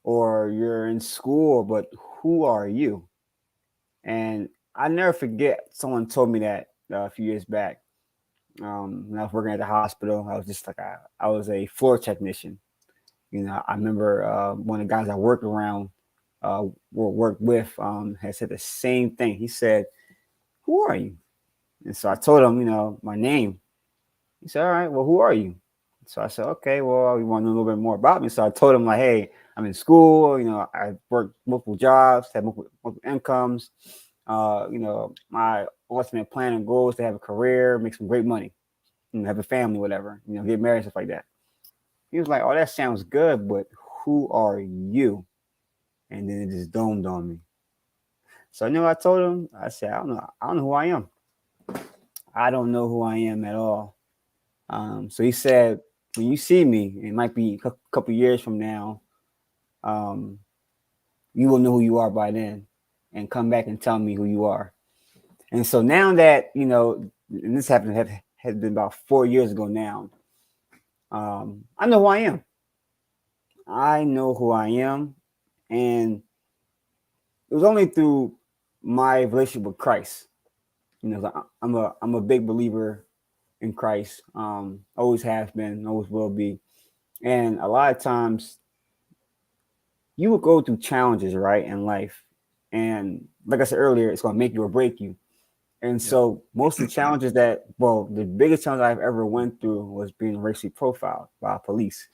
or you're in school, but who are you? And I never forget someone told me that a few years back. When I was working at the hospital, I was just like, I was a floor technician. You know, I remember one of the guys I worked with, had said the same thing. He said, who are you? And so I told him, you know, my name. He said, all right, well, who are you? So I said, okay, well, you want to know a little bit more about me. So I told him, like, hey, I'm in school. You know, I worked multiple jobs, had multiple incomes. You know, my ultimate plan and goal is to have a career, make some great money, you know, have a family, whatever, you know, get married, stuff like that. He was like, oh, that sounds good, but who are you? And then it just dawned on me. So, you know, I told him, I said, I don't know who I am. I don't know who I am at all. So he said, when you see me, it might be a couple years from now, you will know who you are by then and come back and tell me who you are. And so now that, you know, and this happened had been about 4 years ago now, I know who I am. I know who I am. And it was only through my relationship with Christ. You know, I'm a big believer in Christ. Always have been, always will be. And a lot of times you will go through challenges, right, in life. And like I said earlier, it's going to make you or break you. And so most of the challenges the biggest challenge I've ever went through was being racially profiled by police,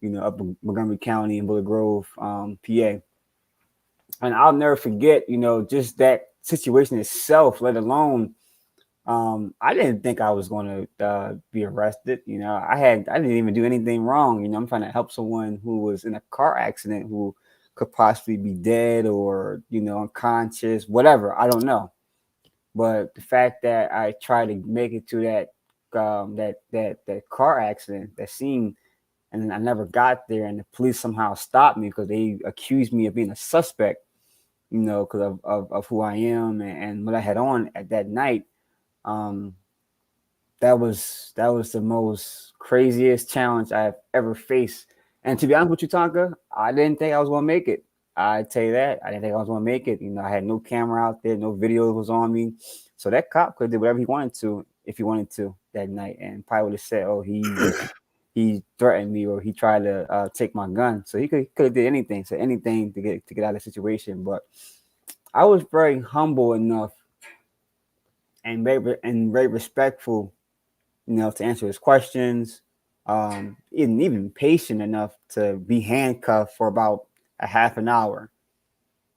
you know, up in Montgomery County and Willow Grove, PA. And I'll never forget, you know, just that situation itself, let alone, I didn't think I was going to be arrested. You know, I didn't even do anything wrong. You know, I'm trying to help someone who was in a car accident who could possibly be dead or, you know, unconscious, whatever. I don't know. But the fact that I tried to make it to that car accident, that scene, and then I never got there, and the police somehow stopped me because they accused me of being a suspect, you know, because of who I am and what I had on at that night. that was the most craziest challenge I've ever faced. And to be honest with you, Tonka, I didn't think I was gonna make it. I tell you that I didn't think I was gonna make it. You know, I had no camera out there, no video was on me, so that cop could do whatever he wanted to if he wanted to that night, and probably would have said, "Oh, he threatened me or he tried to take my gun." So he could have did anything, so anything to get out of the situation. But I was very humble enough and very respectful, you know, to answer his questions. Even patient enough to be handcuffed for about a half an hour.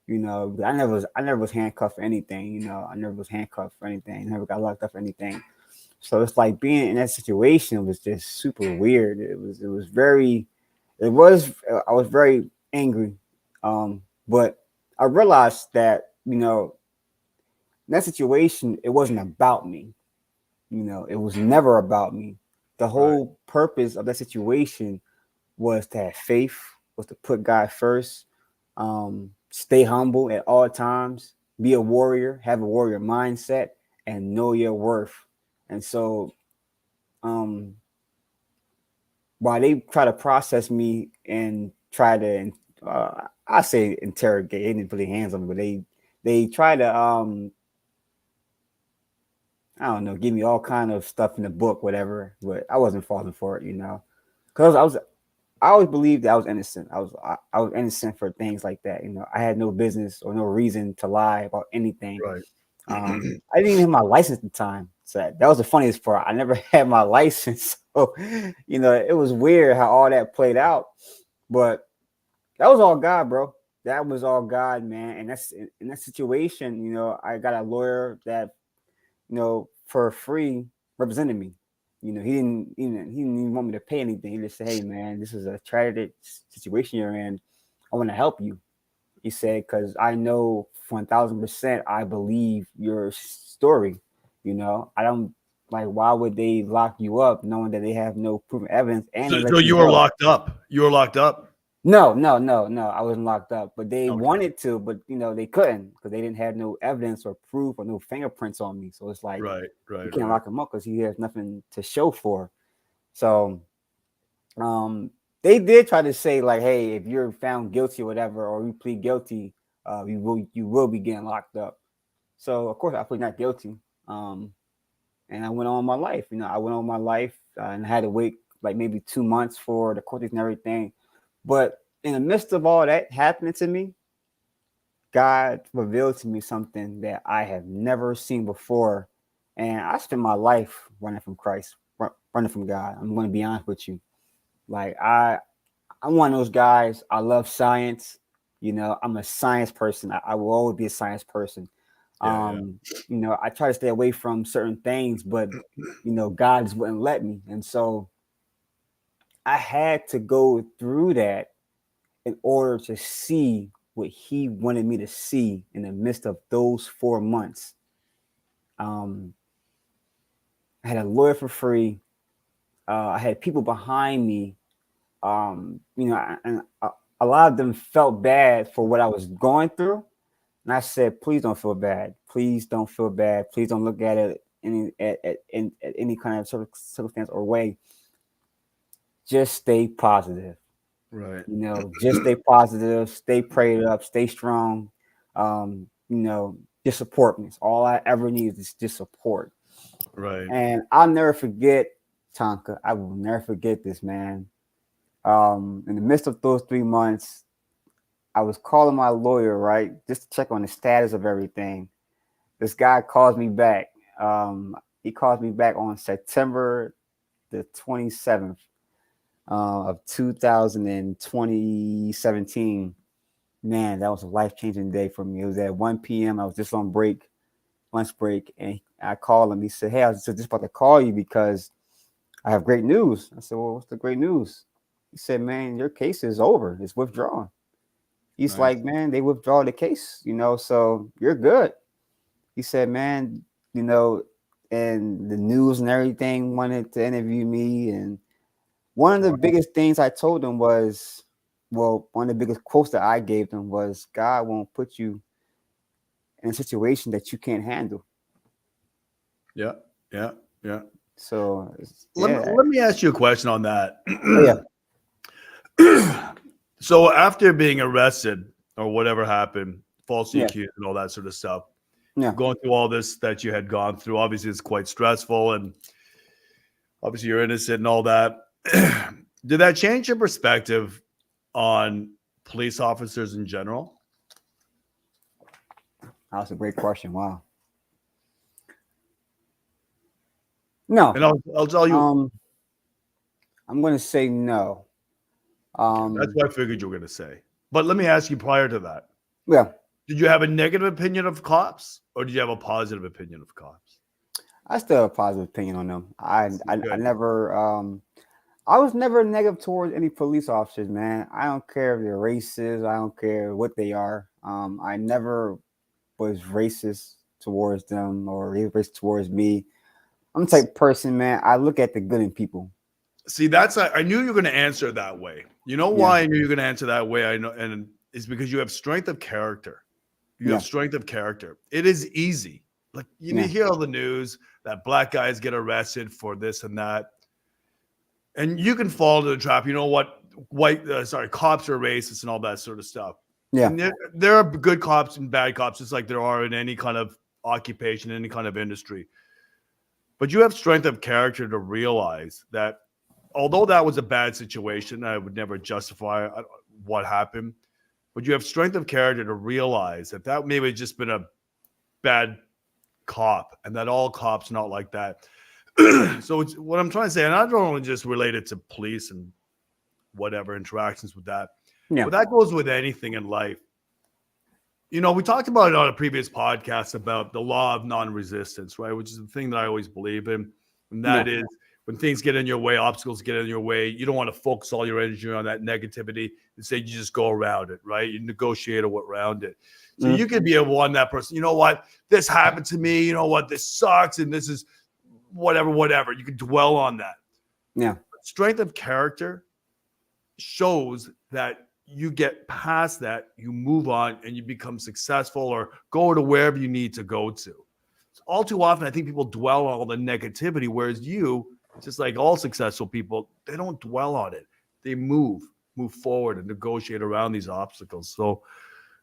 You know, I never was handcuffed for anything. You know, I never was handcuffed for anything. Never got locked up for anything. So it's like being in that situation was just super weird. It was very, it was. I was very angry, but I realized that, you know, in that situation it wasn't about me. You know, it was never about me. The
Right.
whole purpose of that situation was to have faith, was to put God first, stay humble at all times, be a warrior, have a warrior mindset, and know your worth. And so, um, while they try to process me and try to, I say interrogate, they didn't put their hands on me, but they try to, I don't know, give me all kind of stuff in the book, whatever. But I wasn't falling for it, you know, because I always believed that I was innocent. I was innocent for things like that. You know, I had no business or no reason to lie about anything.
Right.
I didn't even have my license at the time. So that was the funniest part. I never had my license. So, you know, it was weird how all that played out. But that was all God, bro. That was all God, man. And that's in that situation, you know, I got a lawyer that, you know, for free represented me. You know, he didn't even want me to pay anything. He just said, "Hey, man, this is a tragic situation you're in. I want to help you." He said, "Because I know 1000%, I believe your story. You know, I don't like why would they lock you up knowing that they have no proven evidence and they
So
let you
you were
go?"
locked up. You were locked up.
No. I wasn't locked up, but they
Okay.
wanted to, but you know they couldn't because they didn't have no evidence or proof or no fingerprints on me. So it's like
Right.
you
Right.
can't
Right.
lock him up because he has nothing to show for. So um, they did try to say like, hey, if you're found guilty or whatever, or you plead guilty, you will be getting locked up. So of course I plead not guilty. Um, and I went on my life. You know, I went on my life and had to wait like maybe 2 months for the court case and everything. But in the midst of all that happening to me, God revealed to me something that I have never seen before. And I spent my life running from Christ, running from God. I'm going to be honest with you. Like I'm one of those guys. I love science. You know, I'm a science person. I will always be a science person.
Yeah. Yeah.
You know, I try to stay away from certain things, but you know, God just wouldn't let me. And so I had to go through that in order to see what he wanted me to see in the midst of those 4 months. Um, I had a lawyer for free. I had people behind me. You know, and a lot of them felt bad for what I was going through. And I said, please don't feel bad. Please don't feel bad. Please don't look at it at any kind of circumstance or way. Just stay positive.
Right.
You know, just stay positive, stay prayed up, stay strong. You know, just support me. It's all I ever need is just support.
Right.
And I'll never forget, Tonka. I will never forget this, man. In the midst of those 3 months, I was calling my lawyer, right, just to check on the status of everything. This guy calls me back. He calls me back on September the 27th of 2017. Man, that was a life changing day for me. It was at 1 p.m. I was just on break, lunch break, and I called him. He said, "Hey, I was just about to call you because I have great news." I said, "Well, what's the great news?" He said, "Man, your case is over. It's withdrawn." He's
Nice.
like, "Man, they withdraw the case, you know, so you're good." He said, "Man, you know, and the news and everything wanted to interview me. And one of the
Wow.
biggest things I told him was, well, one of the biggest quotes that I gave them was, God won't put you in a situation that you can't handle."
Yeah. Yeah. Yeah.
So
Let me ask you a question on that.
Oh, yeah.
So after being arrested or whatever happened, falsely
Yeah.
accused and all that sort of stuff,
Yeah.
going through all this that you had gone through, obviously it's quite stressful and obviously you're innocent and all that. Did that change your perspective on police officers in general?
That's a great question. Wow. No.
And I'll tell you.
I'm going to say no.
That's what I figured you were going to say. But let me ask you prior to that.
Yeah.
Did you have a negative opinion of cops or did you have a positive opinion of cops?
I still have a positive opinion on them. I
Good.
never I was never negative towards any police officers, man. I don't care if they're racist. I don't care what they are. I never was racist towards them or racist towards me. I'm the type of person, man. I look at the good in people.
See, I knew you were going to answer that way. You know why I knew you were going to answer that way? I know, and it's because you have strength of character. You have strength of character. It is easy. Like you hear all the news that black guys get arrested for this and that, and you can fall into the trap. You know what? Cops are racist and all that sort of stuff.
Yeah.
And there are good cops and bad cops, just like there are in any kind of occupation, any kind of industry. But you have strength of character to realize that although that was a bad situation, I would never justify what happened. But you have strength of character to realize that maybe had just been a bad cop and that all cops not like that. So it's what I'm trying to say, and I don't only just relate it to police and whatever interactions with that.
Yeah.
But that goes with anything in life. You know, we talked about it on a previous podcast about the law of non-resistance, right? Which is the thing that I always believe in. And that is when things get in your way, obstacles get in your way, you don't want to focus all your energy on that negativity. Instead, you just go around it, right? You negotiate around it. So you could be a one that person, you know what? This happened to me. You know what? This sucks. And this is whatever. You can dwell on that.
Yeah.
But strength of character shows that you get past that, you move on, and you become successful or go to wherever you need to go to. So all too often, I think people dwell on all the negativity, whereas you, just like all successful people, they don't dwell on it. They move forward and negotiate around these obstacles. So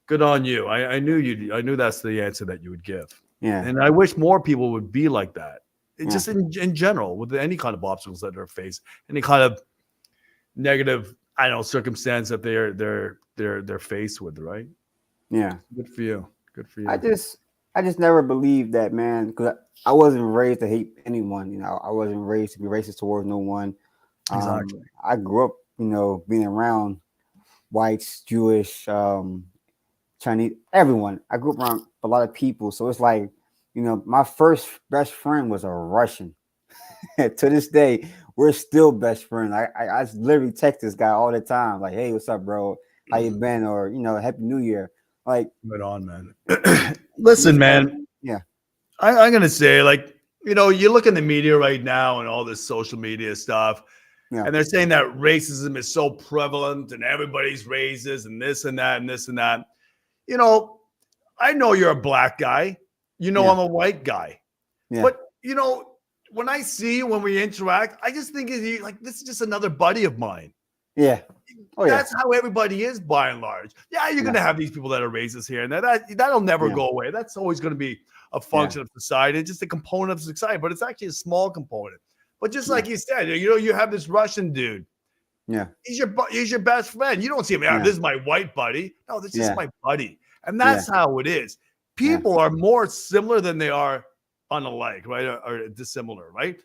good on you. I knew that's the answer that you would give.
Yeah.
And I wish more people would be like that. Just in general, with any kind of obstacles that are faced, any kind of negative, circumstance that they're faced with, right?
Yeah.
Good for you. Good for you.
I just never believed that, man, because I wasn't raised to hate anyone. You know, I wasn't raised to be racist towards no one.
Exactly.
I grew up, being around whites, Jewish, Chinese, everyone. I grew up around a lot of people, so it's like, my first best friend was a Russian. To this day, we're still best friends. I literally text this guy all the time, like, "Hey, what's up, bro? How you been?" Or "Happy New Year." Like,
right on, man. Listen, man.
Yeah,
I'm gonna say, like, you look in the media right now and all this social media stuff, and they're saying that racism is so prevalent and everybody's racist and this and that and this and that. I know you're a black guy. I'm a white guy.
Yeah.
But when we interact, I just think like this is just another buddy of mine.
Yeah.
That's how everybody is by and large. Yeah, you're gonna have these people that are racist here and that'll never go away. That's always gonna be a function of society, just a component of society, but it's actually a small component. But just like you said, you have this Russian dude.
Yeah.
He's your best friend. You don't see him, this is my white buddy. No, this is my buddy. And that's how it is. People are more similar than they are unalike, right? Or dissimilar, right?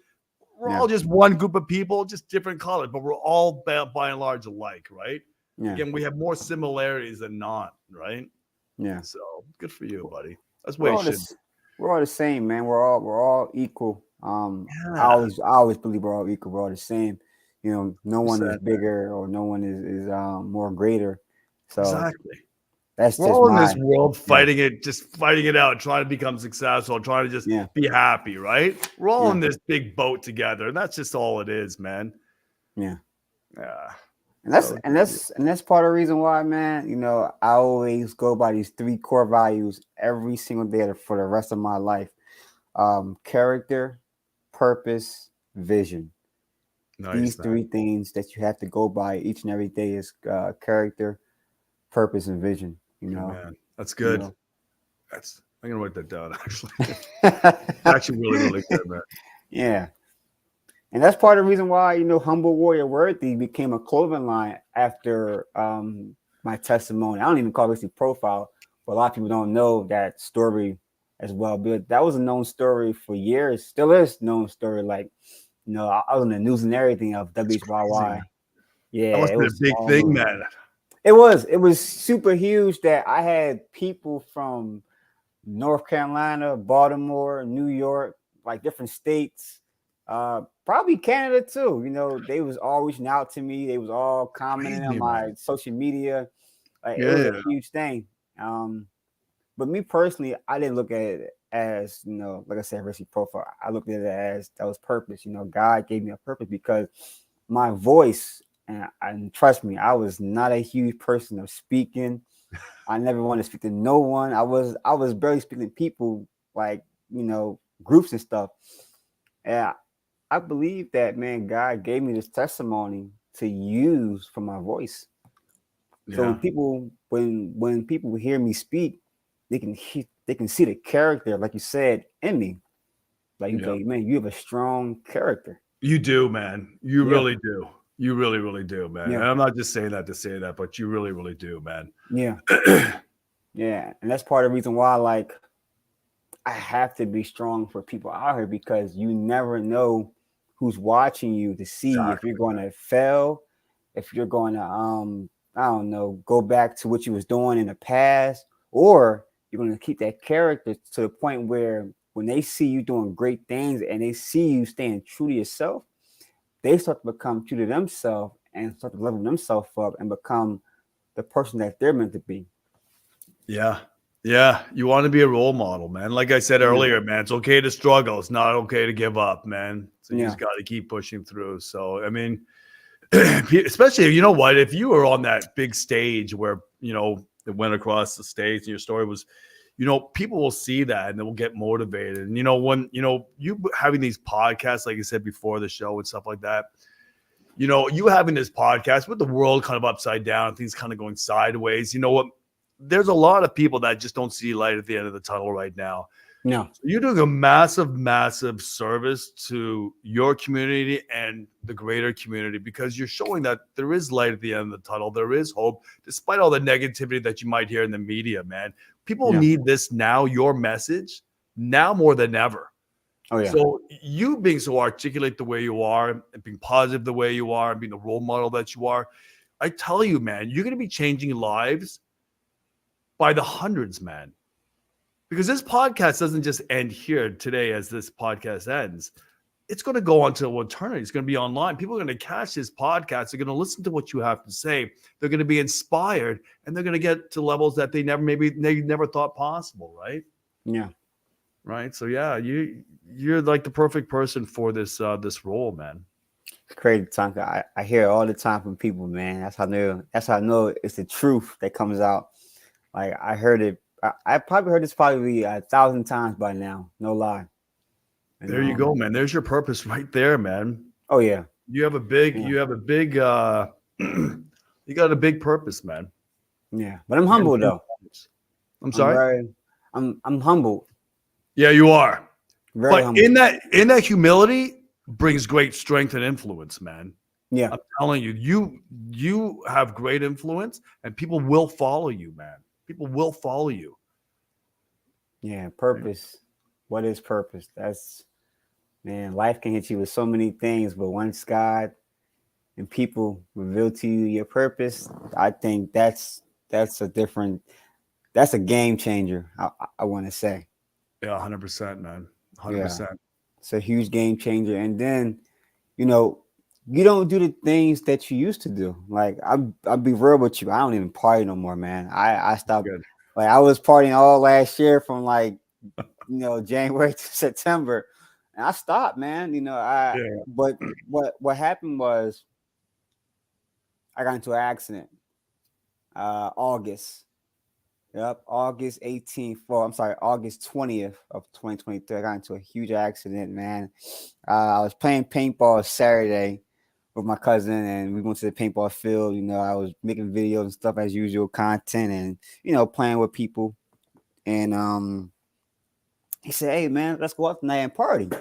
We're all just one group of people, just different colors, but we're all by and large alike, right?
Yeah.
Again, we have more similarities than not, right?
Yeah.
So good for you, buddy. That's
We're
what
we're all the same, man. We're all equal. I always believe we're all equal. We're all the same. No one is bigger or no one is more greater. So
exactly.
That's
we're
just
all in this world fighting it out, trying to become successful, trying to just be happy, right? We're all in this big boat together, and that's just all it is, man.
Yeah.
Yeah.
And that's part of the reason why, man, I always go by these 3 core values every single day for the rest of my life. Character, purpose, vision.
Nice,
These
man.
three things that you have to go by each and every day is character, purpose, and vision.
Good man. That's
You
good.
know.
I'm gonna write that down. Actually,
Yeah.
actually, really, really good, man.
Yeah. And that's part of the reason why, Humble Warrior Worthy became a clothing line after my testimony. I don't even call this a profile, but a lot of people don't know that story as well. But that was a known story for years, still is known story. Like, I was in the news and everything of
It's crazy,
WHYY.
man.
Yeah,
That must
it
be a
was
big
all
thing,
over.
man.
It was super huge that I had people from North Carolina, Baltimore, New York, like different states, probably Canada too. They was all reaching out to me. They was all commenting on
Crazy,
my
man.
social media. Like it
Yeah,
was a
yeah.
huge thing. But me personally, I didn't look at it as, like I said, risky profile. I looked at it as that was purpose. God gave me a purpose because my voice, and trust me, I was not a huge person of speaking. I never wanted to speak to no one. I was barely speaking to people, like, groups and stuff. And I believe that, man, God gave me this testimony to use for my voice. So
Yeah.
when people hear me speak, they can see the character, like you said, in me. Like you
Yeah.
say, man, you have a strong character.
You do, man. You
Yeah,
really do. You really, really do, man.
yeah,
And I'm not just saying that to say that, but you really, really do, man.
yeah, yeah. And that's part of the reason why, like, I have to be strong for people out here because you never know who's watching you to see if you're
Exactly.
going to fail, if you're going to I don't know, go back to what you was doing in the past, or you're going to keep that character to the point where when they see you doing great things and they see you staying true to yourself, they start to become true to themselves and start to level themselves up and become the person that they're meant to be.
Yeah. Yeah. You want to be a role model, man. Like I said
Yeah,
earlier, man, it's okay to struggle. It's not okay to give up, man. So you
yeah,
just got to keep pushing through. So, I mean, especially, you know what, if you were on that big stage where, it went across the stage and your story was, people will see that and they will get motivated. And, when, you having these podcasts, like you said before the show and stuff like that, you having this podcast with the world kind of upside down, things kind of going sideways, you know what? There's a lot of people that just don't see light at the end of the tunnel right now.
no,
So you're doing a massive, massive service to your community and the greater community because you're showing that there is light at the end of the tunnel. There is hope, despite all the negativity that you might hear in the media, man. People
yeah,
need this now, your message, now more than ever.
oh yeah,
So you being so articulate the way you are and being positive the way you are and being the role model that you are, I tell you, man, you're going to be changing lives by the hundreds, man. Because this podcast doesn't just end here today as this podcast ends. It's going to go on to eternity. It's going to be online. People are going to catch this podcast. They're going to listen to what you have to say. They're going to be inspired and they're going to get to levels that they never thought possible, right?
yeah.
Right. So yeah, you're like the perfect person for this role, man.
It's crazy, Tonka. I hear it all the time from people, man. That's how I know it's the truth that comes out. Like I heard it. I probably heard this probably 1,000 times by now. No lie. And
There you go, man. There's your purpose right there, man.
oh yeah,
You have a big,
yeah,
you got a big purpose, man.
yeah. But I'm humble though.
I'm
I'm
sorry.
very, I'm humble.
Yeah, you are.
Very
But
humble.
in that humility brings great strength and influence, man.
Yeah,
I'm telling you, you have great influence, and people will follow you, man. People will follow you.
yeah. Purpose. What is purpose? That's man. Life can hit you with so many things, but once God and people reveal to you your purpose, I think that's a different. That's a game changer. I want to say.
Yeah, 100%, man.
Yeah,
100%.
it's a huge game changer. And then, you know, you don't do the things that you used to do. Like I'll be real with you. I don't even party no more, man. I stopped.
Good.
Like I was partying all last year from like January to September, and I stopped, man.
Yeah.
But what happened was I got into an accident. August. Yep, August 18th. Well, I'm sorry, August 20th of 2023. I got into a huge accident, man. I was playing paintball Saturday with my cousin, and we went to the paintball field. I was making videos and stuff as usual, content, and playing with people. And he said, "Hey, man, let's go out tonight and party." I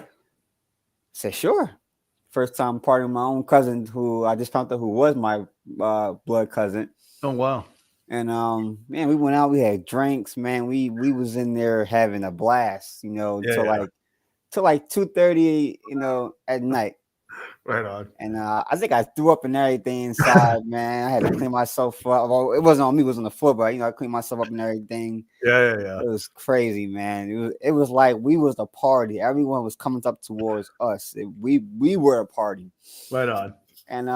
said, "Sure." First time partying with my own cousin, who I just found out who was my blood cousin.
Oh wow.
And man, we went out, we had drinks, man. We was in there having a blast, till like 2:30, at night.
Right on.
And I think I threw up and everything inside, man. I had to clean myself up. Well, it wasn't on me, it was on the floor, but I cleaned myself up and everything.
Yeah.
It was crazy, man. It was like we was a party. Everyone was coming up towards us. We were a party.
Right on.
And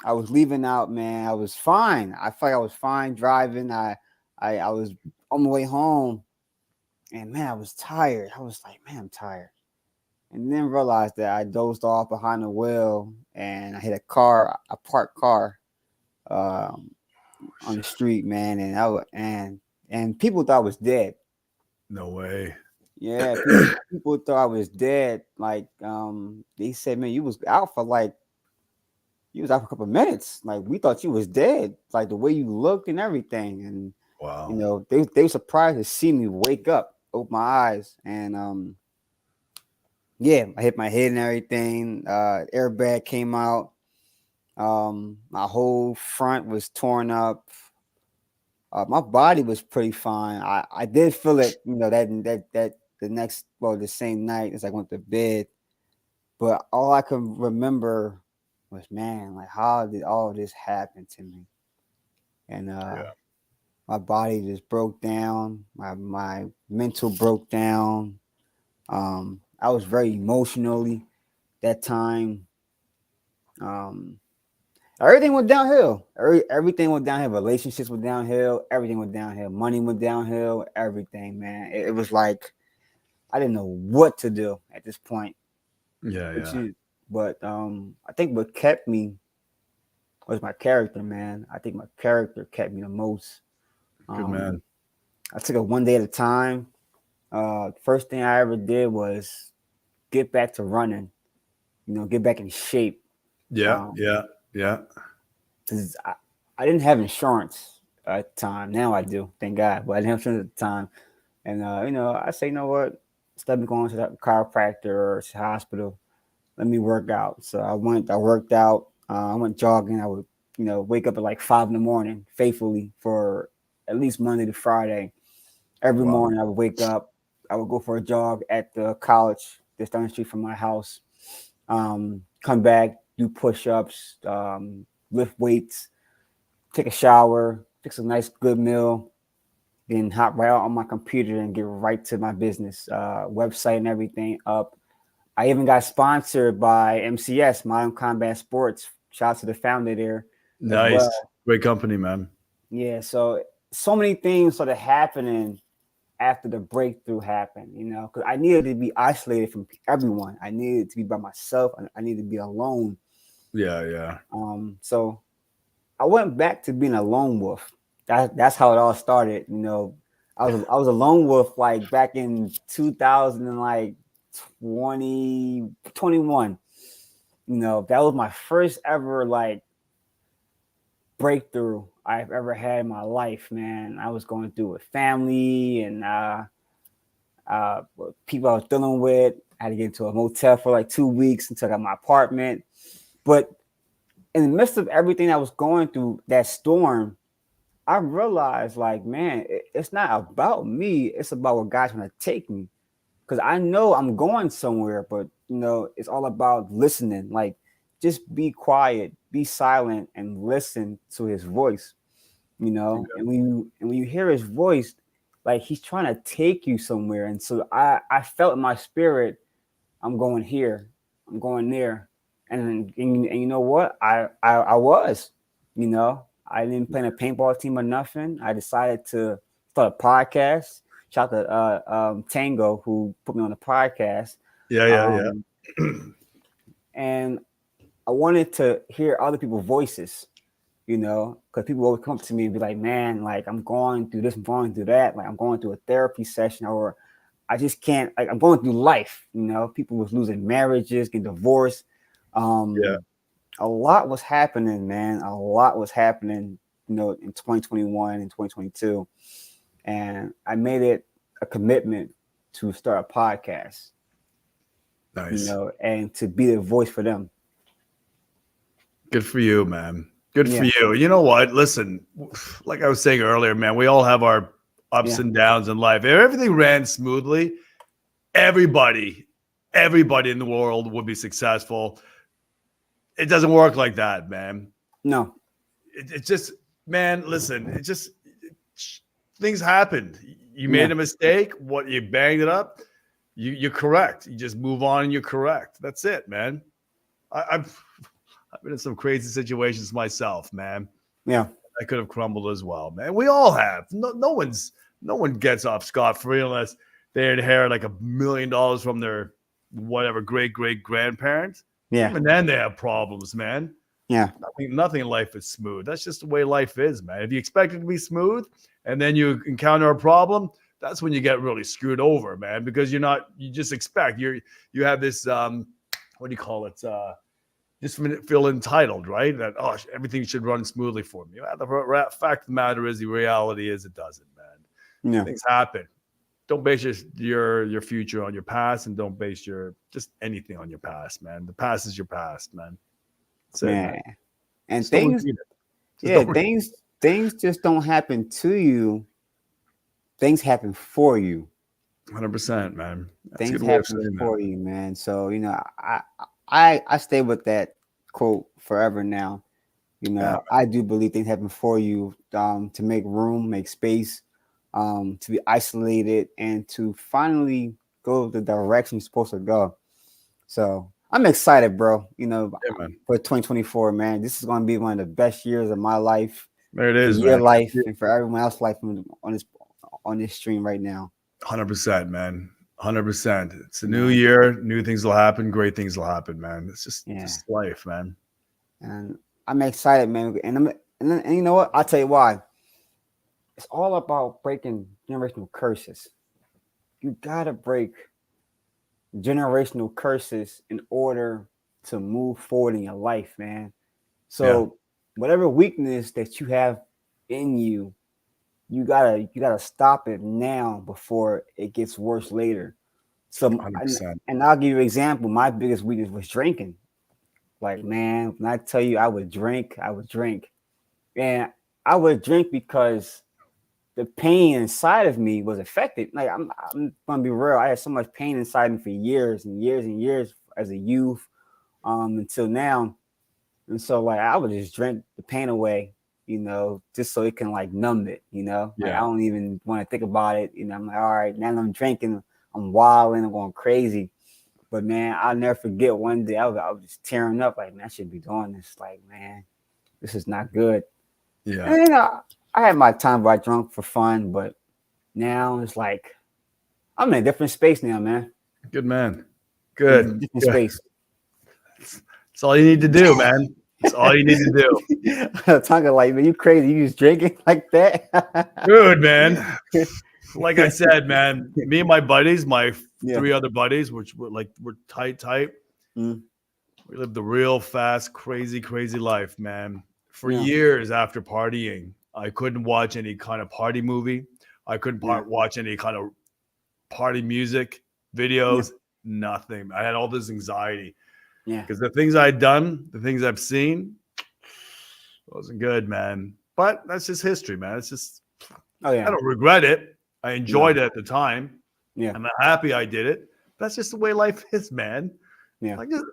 I was leaving out, man. I was fine. I felt like I was fine driving. I was on my way home, and man, I was tired. I was like, man, I'm tired. And then realized that I dozed off behind the wheel, and I hit a parked car, on the street, man. And people thought I was dead.
No way.
Yeah, people thought I was dead. Like, they said, man, you was out for a couple of minutes. Like, we thought you was dead. Like the way you looked and everything. And
wow.
they were surprised to see me wake up, open my eyes, and yeah, I hit my head and everything. Airbag came out. My whole front was torn up. My body was pretty fine. I did feel it, that the same night as I went to bed. But all I could remember was, man, like, how did all of this happen to me? And my body just broke down. My mental broke down. I was very emotionally that time. Everything went downhill. Everything went downhill. Relationships went downhill. Everything went downhill. Money went downhill. Everything, man. It was like I didn't know what to do at this point.
Yeah.
But I think what kept me was my character, man. I think my character kept me the most.
Good man.
I took it one day at a time. First thing I ever did was get back to running. Get back in shape.
Yeah.
'Cause I didn't have insurance at the time. Now I do, thank God. But I didn't have insurance at the time. And I say, what? Instead of going to the chiropractor or to the hospital, let me work out. So I worked out. I went jogging. I would, wake up at like 5 a.m. faithfully for at least Monday to Friday. Every morning I would wake up. I would go for a jog at the college just down the street from my house. Come back, do push-ups, lift weights, take a shower, fix a nice good meal, then hop right out on my computer and get right to my business website and everything up. I even got sponsored by MCS, Modern Combat Sports. Shout out to the founder there.
Nice.
Well.
Great company, man.
Yeah, so many things started happening after the breakthrough happened, because I needed to be isolated from everyone. I needed to be by myself. I needed to be alone.
Yeah.
So I went back to being a lone wolf. That's how it all started. I was a lone wolf like back in 2021. That was my first ever like breakthrough I've ever had in my life, man. I was going through with family and people I was dealing with. I had to get into a motel for like 2 weeks until I got my apartment. But in the midst of everything I was going through, that storm, I realized, like, man, it's not about me. It's about where God's going to take me. Because I know I'm going somewhere, but, it's all about listening. Like, just be quiet, be silent, and listen to his voice, And when you hear his voice, like, he's trying to take you somewhere. And so I felt in my spirit, I'm going here, I'm going there. And you know what? I was, I didn't play in a paintball team or nothing. I decided to start a podcast. Shout out to Tango, who put me on the podcast.
Yeah.
And I wanted to hear other people's voices. you know, because people always come to me and be like, man, like I'm going through this, I'm going through that, like I'm going through a therapy session, or I just can't, like I'm going through life, you know, people was losing marriages, getting divorced.
Yeah.
A lot was happening, man. A lot was happening, you know, in 2021 and 2022. And I made it a commitment to start a podcast, you
Nice.
know, and to be the voice for them.
Good for you, man. Good for
Yeah.
you. You know what? Listen, like I was saying earlier, man, we all have our ups
Yeah.
and downs in life. If everything ran smoothly, everybody, everybody in the world would be successful. It doesn't work like that, man.
No.
It just, man, listen, things happened. You
Yeah.
made a mistake. What you banged it up. You're correct. You just move on and you're correct. That's it, man. I've been in some crazy situations myself, man.
Yeah.
I could have crumbled as well, man. We all have. No one gets off scot-free unless they inherit like $1 million from their whatever great grandparents.
Yeah.
Even then they have problems, man.
Yeah.
Nothing in life is smooth. That's just the way life is, man. If you expect it to be smooth and then you encounter a problem, that's when you get really screwed over, man, because you just expect you have this what do you call it? Just feel entitled, right? That everything should run smoothly for me. The fact of the matter is, the reality is, it doesn't, man.
Yeah.
Things happen. Don't base your future on your past, and don't base just anything on your past, man. The past is your past, man. That's it, man.
And
Just don't repeat it.
things just don't happen to you. Things happen for you.
100%, man. That's
Things
a good way of
happen
saying
for
that.
you, man. So, you know, I stay with that quote forever now. You know,
Yeah.
I do believe things happen for you, to make room, make space, to be isolated, and to finally go the direction you're supposed to go. So I'm excited, bro. You know,
Yeah, man.
for 2024, man. This is going to be one of the best years of my life,
There it
for
is,
your
man.
life, and for everyone else's life on this stream right now.
100%, man. 100%. It's a new
Yeah.
year. New things will happen. Great things will happen, man. It's just
Yeah.
life, man.
And I'm excited, man. And you know what? I'll tell you why. It's all about breaking generational curses. You gotta break generational curses in order to move forward in your life, man. So whatever weakness that you have in you, you gotta stop it now before it gets worse later. So
100%.
and I'll give you an example. My biggest weakness was drinking. Like, man, when I tell you I would drink. And I would drink because the pain inside of me was affected. Like, I'm gonna be real. I had so much pain inside me for years and years and years as a youth, until now. And so, like, I would just drink the pain away, you know, just so it can like numb it, you know. Like, I don't even want to think about it. You know, I'm like, all right, now that I'm drinking, I'm wilding, I'm going crazy. But man, I'll never forget one day I was just tearing up, like, man, I shouldn't be doing this. Like, man, this is not good.
Yeah.
And you know, I had my time where I drunk for fun, but now it's like I'm in a different space now, man.
Good man. Good.
Different space.
That's all you need to do, man. That's all you need to do.
Tonga, like, man, you crazy? You just drinking like that,
Dude, man. Like I said, man, me and my buddies, my 3 other buddies, which we're tight.
Mm.
We lived the real fast, crazy life, man. For
Yeah.
years after partying, I couldn't watch any kind of party movie. I couldn't watch any kind of party music, videos, nothing. I had all this anxiety.
Yeah.
Because the things I'd done, the things I've seen, wasn't good, man. But that's just history, man. It's just,
Oh yeah.
I don't regret it. I enjoyed it at the time.
Yeah.
I'm happy I did it. That's just the way life is, man.
Yeah.
Like, just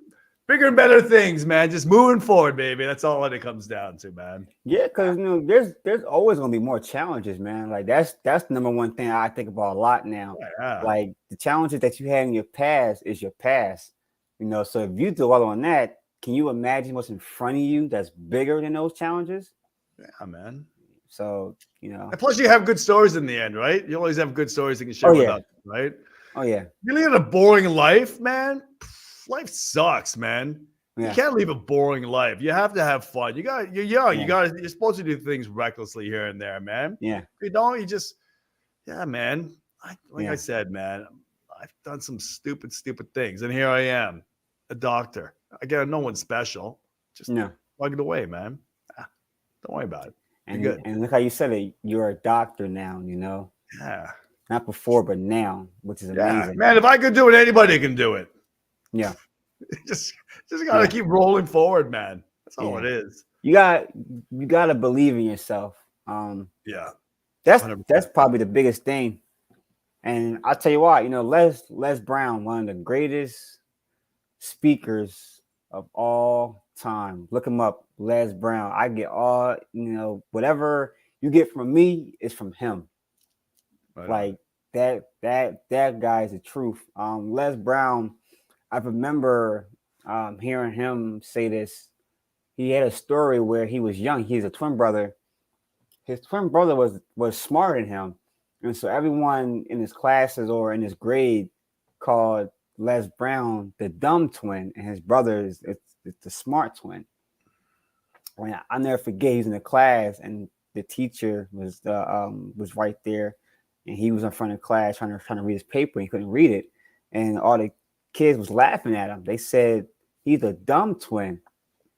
bigger and better things, man. Just moving forward, baby. That's all that it comes down to, man.
Yeah, because you know, there's always gonna be more challenges, man. Like that's the number one thing I think about a lot now.
Yeah.
Like the challenges that you had in your past is your past. You know, so if you dwell on that, can you imagine what's in front of you that's bigger than those challenges?
Yeah, man.
So, you know.
And plus, you have good stories in the end, right? You always have good stories you can share with others, right?
Oh, yeah.
You lead a boring life, man. Life sucks, man. You can't live a boring life. You have to have fun. You're young. You're supposed to do things recklessly here and there, man.
Yeah.
If you don't, you just, man. I said, man, I've done some stupid things. And here I am, a doctor. Again, no one's special. Just plug it away, man. Don't worry about it.
And look how you said it. You're a doctor now,
Yeah.
Not before, but now, which is amazing.
Man, if I could do it, anybody can do it.
Yeah.
just gotta keep rolling forward, man. That's all it is.
You gotta believe in yourself. That's
100%.
probably the biggest thing. And I'll tell you what, Les Brown, one of the greatest speakers of all time. Look him up, Les Brown. I get all, whatever you get from me is from him. Right. Like that guy is the truth. Les Brown, I remember hearing him say this. He had a story where he was young. He's a twin brother. His twin brother was smarter than him. And so everyone in his classes or in his grade called Les Brown the dumb twin, and his brother is the smart twin. And I'll never forget, he's in the class and the teacher was right there, and he was in front of class trying to read his paper, and he couldn't read it. And all the kids was laughing at him. They said he's a dumb twin.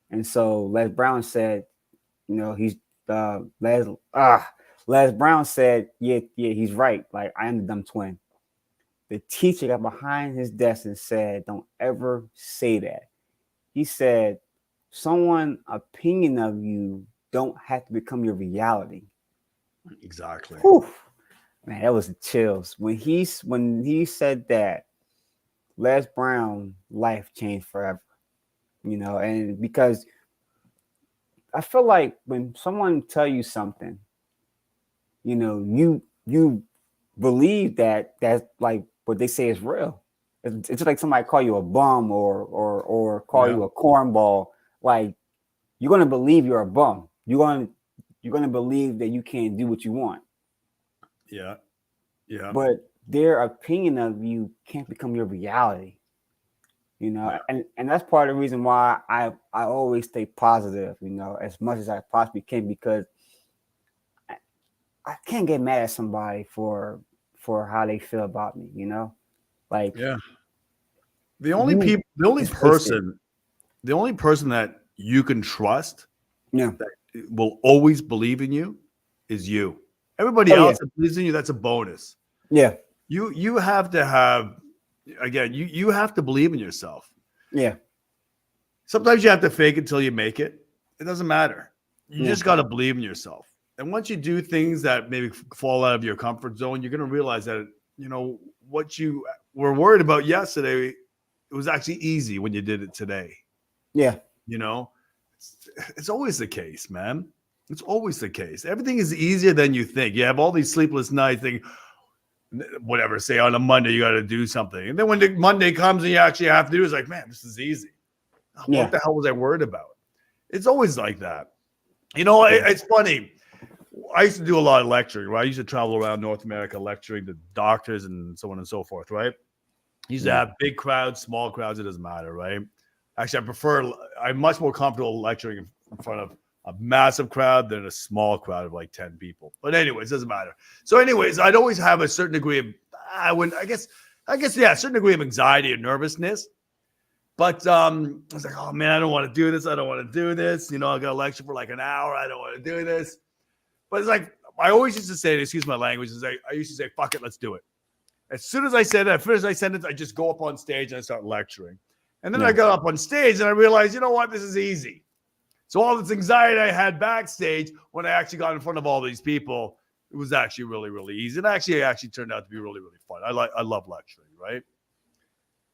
And so Les Brown said, he's Les Brown said, yeah, he's right. Like, I am the dumb twin. The teacher got behind his desk and said, don't ever say that. He said, someone's opinion of you don't have to become your reality.
Exactly.
Whew. Man, that was the chills. When he said that, Les Brown life changed forever. And because I feel like when someone tell you something, you believe that's like what they say is real. It's just like somebody call you a bum or call you a cornball. Like, you're gonna believe you're a bum. You're gonna believe that you can't do what you want.
Yeah.
But their opinion of you can't become your reality. And that's part of the reason why I always stay positive, as much as I possibly can, because I can't get mad at somebody for how they feel about me, like
the only person that you can trust that will always believe in you is you. Everybody else that believes in you, that's a bonus.
Yeah.
You have to have, again, you have to believe in yourself.
Yeah.
Sometimes you have to fake it till you make it. It doesn't matter. You just got to believe in yourself. And once you do things that maybe fall out of your comfort zone, you're going to realize that, what you were worried about yesterday, it was actually easy when you did it today.
Yeah.
It's always the case, man. It's always the case. Everything is easier than you think. You have all these sleepless nights thinking, whatever, say on a Monday, you got to do something. And then when the Monday comes and you actually have to do it, it's like, man, this is easy. What the hell was I worried about? It's always like that. It's funny. I used to do a lot of lecturing, right? I used to travel around North America lecturing to doctors and so on and so forth, right? I used to have big crowds, small crowds, it doesn't matter, right? Actually, I'm much more comfortable lecturing in front of a massive crowd than a small crowd of like 10 people. But anyways, doesn't matter. So anyways, I'd always have a certain degree of, certain degree of anxiety and nervousness. But I was like, oh man, I don't want to do this. I don't want to do this. I got a lecture for like an hour. I don't want to do this. But it's like, I always used to say, excuse my language, I used to say, fuck it, let's do it. As soon as I said that, as soon as I said it, I just go up on stage and I start lecturing. And then I got up on stage and I realized, you know what, this is easy. So all this anxiety I had backstage, when I actually got in front of all these people, it was actually really, really easy. And actually turned out to be really, really fun. I love lecturing, right?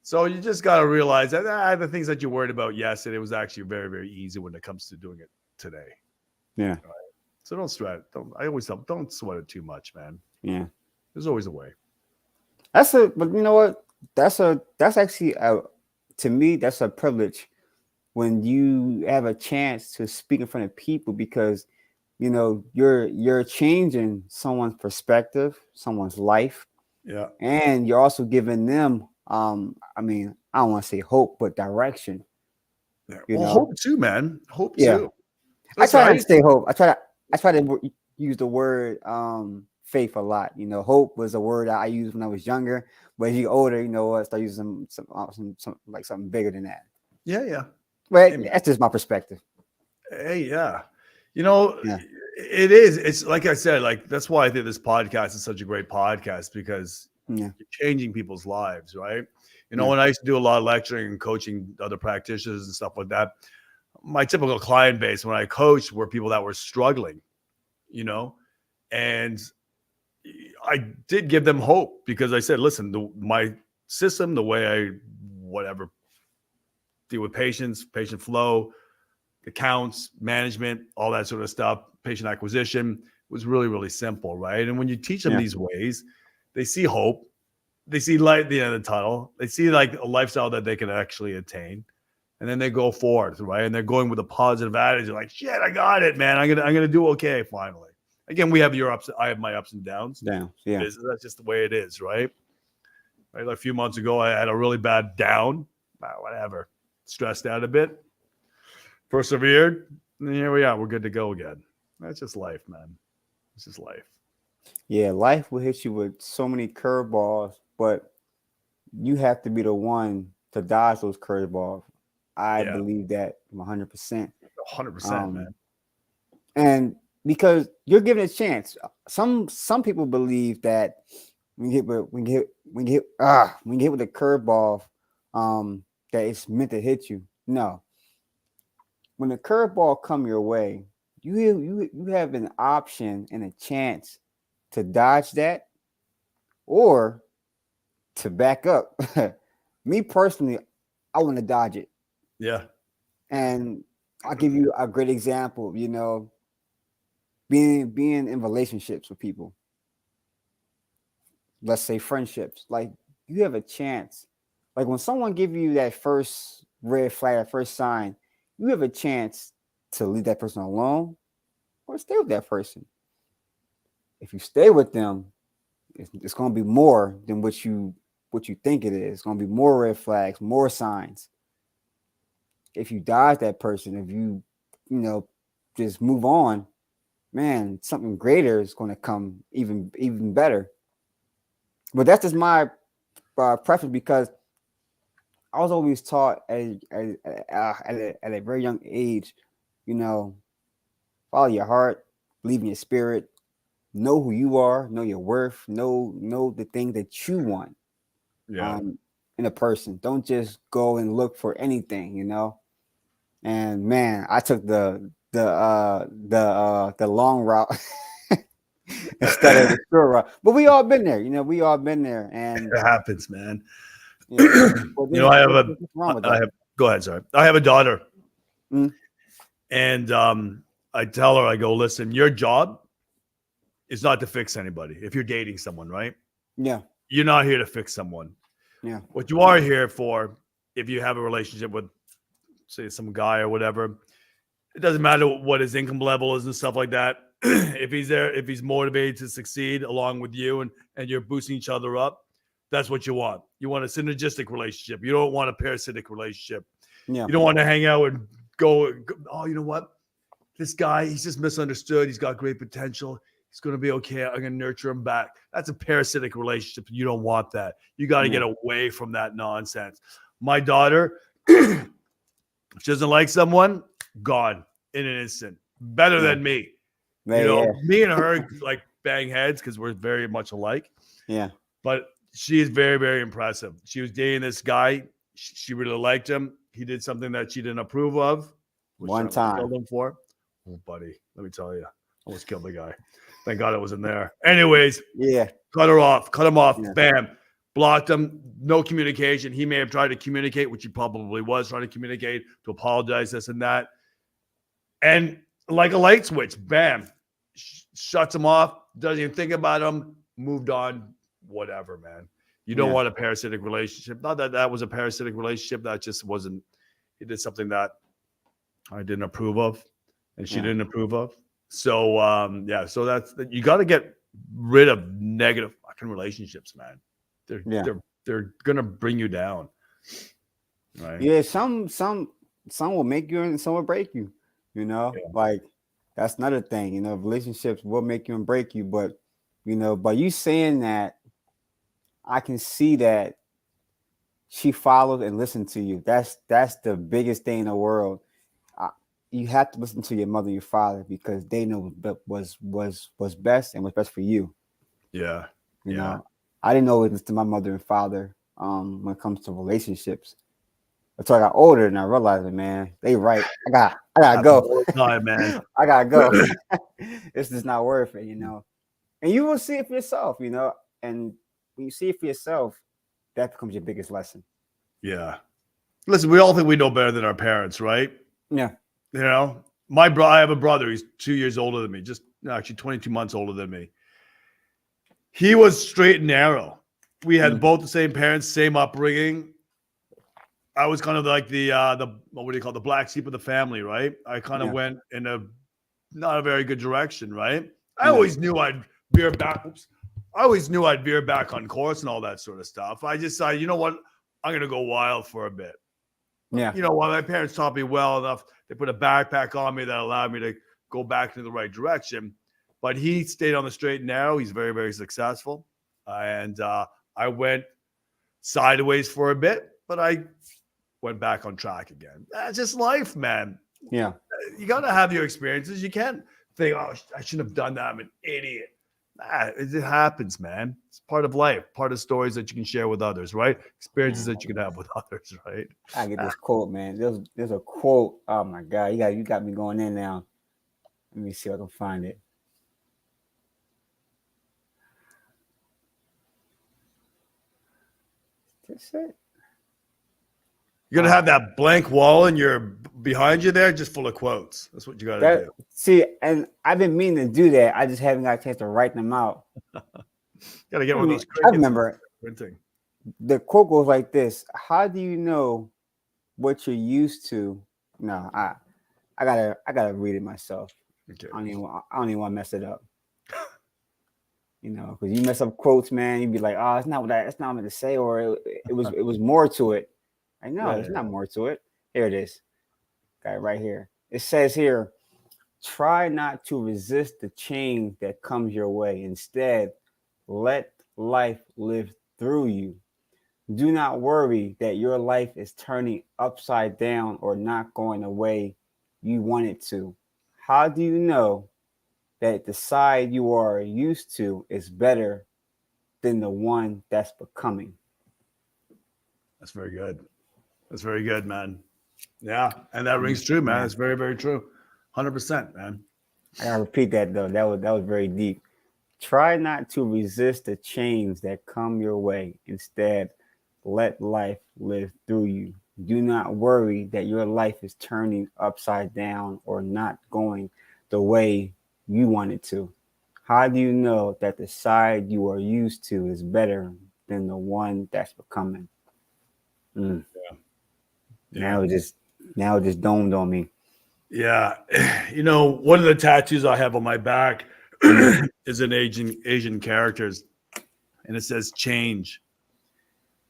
So you just got to realize that the things that you worried about yesterday was actually very, very easy when it comes to doing it today.
Yeah.
Right? So don't sweat it. Don't sweat it too much, man.
Yeah.
There's always a way.
But you know what? That's actually to me, that's a privilege when you have a chance to speak in front of people, because you're changing someone's perspective, someone's life.
Yeah.
And you're also giving them I don't want to say hope, but direction. You
Well,
know,
hope too, man. Hope
yeah.
too.
I
Listen,
try not to say hope. I try to use the word faith a lot. You know, hope was a word I used when I was younger, but as you get older, you know, I start using some like something bigger than that.
yeah.
But
Hey, man.
that's just my perspective.
Hey, yeah. You know,
Yeah.
it is. It's like I said, like that's why I think this podcast is such a great podcast because
Yeah.
you're changing people's lives, right? You know,
Yeah.
when I used to do a lot of lecturing and coaching other practitioners and stuff like that, my typical client base when I coached were people that were struggling, you know, and I did give them hope because I said, listen, my system, the way I whatever deal with patients, patient flow, accounts, management, all that sort of stuff, patient acquisition was really, really simple, right? And when you teach them
Yeah.
these ways, they see hope, they see light at the end of the tunnel, they see like a lifestyle that they can actually attain, and then they go forth, right? And they're going with a positive attitude, like, shit, I got it, man. I'm gonna do okay finally. Again, we have your ups, I have my ups and downs.
Down. Yeah.
That's just the way it is, right? Right. Like a few months ago, I had a really bad down, whatever, stressed out a bit, persevered, and here we are. We're good to go again. That's just life, man. It's just life.
Yeah. Life will hit you with so many curveballs, but you have to be the one to dodge those curveballs. I
Yeah,
believe that 100%.
100%, man.
And because you're given a chance, some people believe that when you get when you hit with a curveball, that it's meant to hit you. No, when the curveball come your way, you have an option and a chance to dodge that or to back up. Me personally, I want to dodge it,
Yeah,
and I'll give you a great example. You know, being in relationships with people, let's say friendships, like you have a chance. Like when someone give you that first red flag, that first sign, you have a chance to leave that person alone or stay with that person. If you stay with them, it's going to be more than what you think it is. It's going to be more red flags, more signs. If you dodge that person, if you know just move on, man, something greater is going to come even better. But that's just my preference because I was always taught at a very young age, you know, follow your heart, believe in your spirit, know who you are, know your worth, know the thing that you want
yeah.
in a person. Don't just go and look for anything, you know. And man, I took the long route instead of the short route. But we all been there, you know. We all been there, and
It happens, man.
yeah. Well,
You know, I have
there's nothing wrong with that.
go ahead, sorry. I have a daughter,
Mm.
and I tell her, I go, listen, your job is not to fix anybody. If you're dating someone, right?
Yeah,
You're not here to fix someone.
yeah,
What you are here for, if you have a relationship with, say, some guy or whatever, it doesn't matter what his income level is and stuff like that. If he's there, if he's motivated to succeed along with you and you're boosting each other up, that's what you want. You want a synergistic relationship. You don't want a parasitic relationship.
yeah,
You don't want to hang out and go, oh, you know what? This guy, he's just misunderstood. He's got great potential. He's going to be okay. I'm going to nurture him back. That's a parasitic relationship. You don't want that. You got to
yeah,
get away from that nonsense. My daughter, if she doesn't like someone, gone in an instant. Better
yeah,
than me.
yeah, yeah,
Me and her like bang heads because we're very much alike.
yeah.
But she is very, very impressive. She was dating this guy. She really liked him. He did something that she didn't approve of, which I
One
almost killed
time.
him for. Oh, buddy, let me tell you, I almost killed the guy. Thank God it wasn't there. Anyways,
Yeah,
cut him off,
yeah,
bam, blocked him, no communication. He may have tried to communicate, which he probably was trying to communicate, to apologize, this and that. And like a light switch, bam, shuts him off, doesn't even think about him, moved on, whatever, man. You don't
yeah,
want a parasitic relationship. Not that that was a parasitic relationship. That just wasn't, he did something that I didn't approve of and she
yeah,
didn't approve of. So, yeah, so you got to get rid of negative fucking relationships, man.
yeah.
They're going to bring you down. Right.
Yeah, some some will make you and some will break you. You know,
Yeah.
like that's another thing. You know, relationships will make you and break you, but you know, by you saying that, I can see that she followed and listened to you. That's the biggest thing in the world. I, you have to listen to your mother and your father because they know was best and what's best for you.
Yeah.
You
Yeah.
know, I didn't always listen to my mother and father when it comes to relationships. Until I got older and I realized that, man, they right. I gotta
Happens
go.
all the time, man.
I gotta go. It's just not worth it, you know. And you will see it for yourself, you know. And when you see it for yourself, that becomes your biggest lesson.
Yeah. Listen, we all think we know better than our parents, right?
Yeah.
You know, I have a brother. He's 2 years older than me, just actually 22 months older than me. He was straight and narrow. We had
Mm.
both the same parents, same upbringing. I was kind of like the what do you call it, the black sheep of the family, right? I kind of
Yeah.
went in a not a very good direction, right? I
Yeah.
always knew I'd veer back. Oops. I always knew I'd veer back on course and all that sort of stuff. I just decided, you know what? I'm gonna go wild for a bit.
Yeah.
You know, while my parents taught me well enough, they put a backpack on me that allowed me to go back in the right direction. But he stayed on the straight and narrow. He's very, very successful. And I went sideways for a bit, but I went back on track again. That's just life, man.
Yeah.
You got to have your experiences. You can't think, oh, I shouldn't have done that. I'm an idiot. Nah, it happens, man. It's part of life, part of stories that you can share with others, right? Experiences
Man,
that you can have with others, right?
I get this quote, man. There's a quote. Oh my god, you got me going in now. Let me see if I can find it. That's it.
You're gonna have that blank wall in your behind you there, just full of quotes. That's what you got to
That
do.
see, and I've been meaning to do that. I just haven't got a chance to write them out.
Got to get one of those
I
crickets
remember
printing.
the quote goes like this: "How do you know what you're used to?" No, I gotta read it myself.
Okay.
I don't even want to mess it up. You know, because you mess up quotes, man, you'd be like, "Oh, it's not what that's not what I meant to say," or it was more to it. I know
Yeah,
there's not more to it. Here it is. Got it right here. It says here, try not to resist the change that comes your way. Instead, let life live through you. Do not worry that your life is turning upside down or not going the way you want it to. How do you know that the side you are used to is better than the one that's becoming?
that's very good. That's very good, man. Yeah, and that rings
Mm,
true, man.
yeah,
It's very, very true. 100%, man.
I gotta repeat that though. That was very deep. Try not to resist the change that come your way. Instead, let life live through you. Do not worry that your life is turning upside down or not going the way you want it to. How do you know that the side you are used to is better than the one that's becoming? Mm.
Yeah.
Now it just dawned on me.
Yeah. You know, one of the tattoos I have on my back is an Asian characters, and it says change.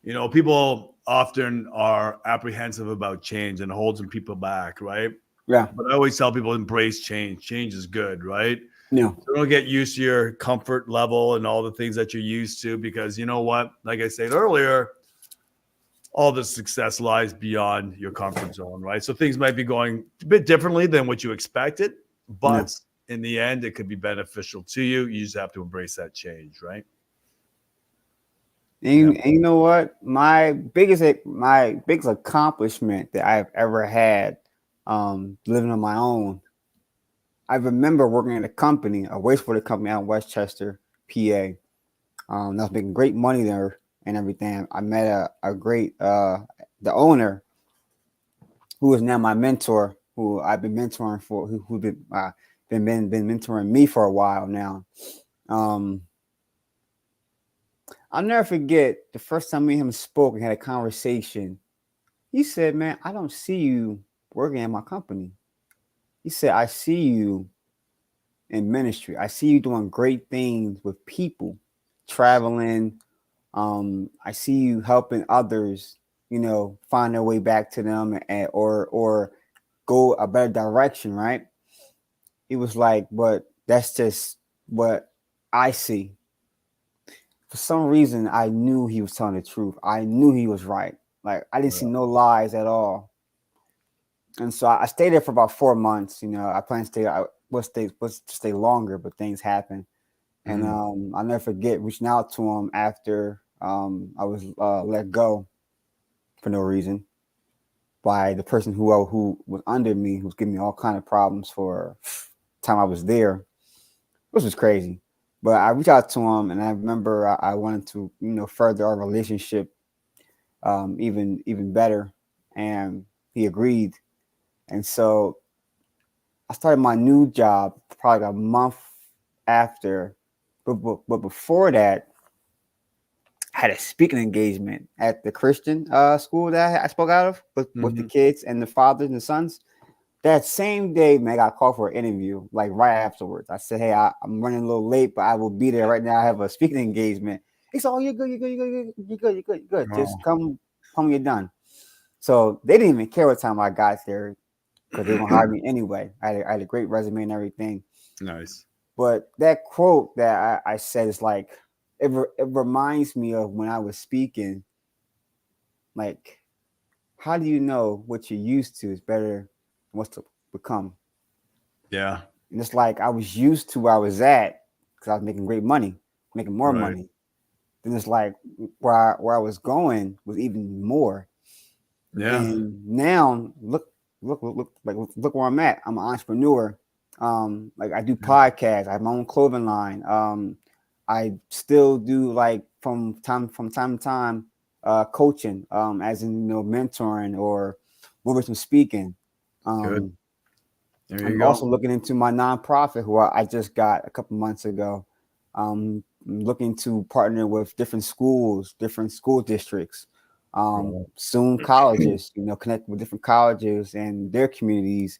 You know, people often are apprehensive about change and holds people back, right?
Yeah,
But I always tell people embrace change. Change is good, right?
yeah,
So don't get used to your comfort level and all the things that you're used to, because you know what? Like I said earlier, all the success lies beyond your comfort zone, right? So things might be going a bit differently than what you expected,
yeah.
but in the end, it could be beneficial to you. You just have to embrace that change, right? Yeah.
And you know what? My biggest accomplishment that I've ever had, living on my own. I remember working at a company, a wastewater company out in Westchester, PA. I was making great money there and everything. I met a great the owner, who is now my mentor, who I've been mentoring for, who been mentoring me for a while now. Um, I'll never forget the first time me and him spoke and had a conversation. He said, "Man, I don't see you working at my company." He said, "I see you in ministry. I see you doing great things with people, traveling. I see you helping others find their way back to them, or go a better direction, right? He was like, but that's just what I see. For some reason, I knew he was telling the truth. I knew he was right. Like, I didn't see no lies at all. And so I stayed there for about 4 months. I planned to stay. I was to stay longer, but things happened. And I'll never forget reaching out to him after I was let go for no reason by the person who was under me, who was giving me all kind of problems for time I was there, which was crazy. But I reached out to him, and I remember I wanted to further our relationship even better, and he agreed. And so I started my new job probably a month after, but before that, I had a speaking engagement at the Christian school that I spoke out of with the kids and the fathers and the sons. That same day, man, I got called for an interview, like right afterwards. I said, hey, I'm running a little late, but I will be there right now. I have a speaking engagement. He said, oh, you're good, you're good. Just come when you're done. So they didn't even care what time I got there because they were going to hire me anyway. I had a great resume and everything.
Nice.
But that quote that I said is like, it reminds me of when I was speaking, like, how do you know what you're used to is better than what's to become?
Yeah.
And it's like I was used to where I was at because I was making great money, making more money. Then it's like where I was going was even more.
Yeah.
And now look where I'm at. I'm an entrepreneur. Like I do podcasts. I have my own clothing line. I still do like from time to time coaching, as in mentoring or motivational speaking.
Good. There you
I'm
go.
also looking into my nonprofit, who I just got a couple months ago. I'm looking to partner with different schools, different school districts, soon colleges. Connect with different colleges and their communities.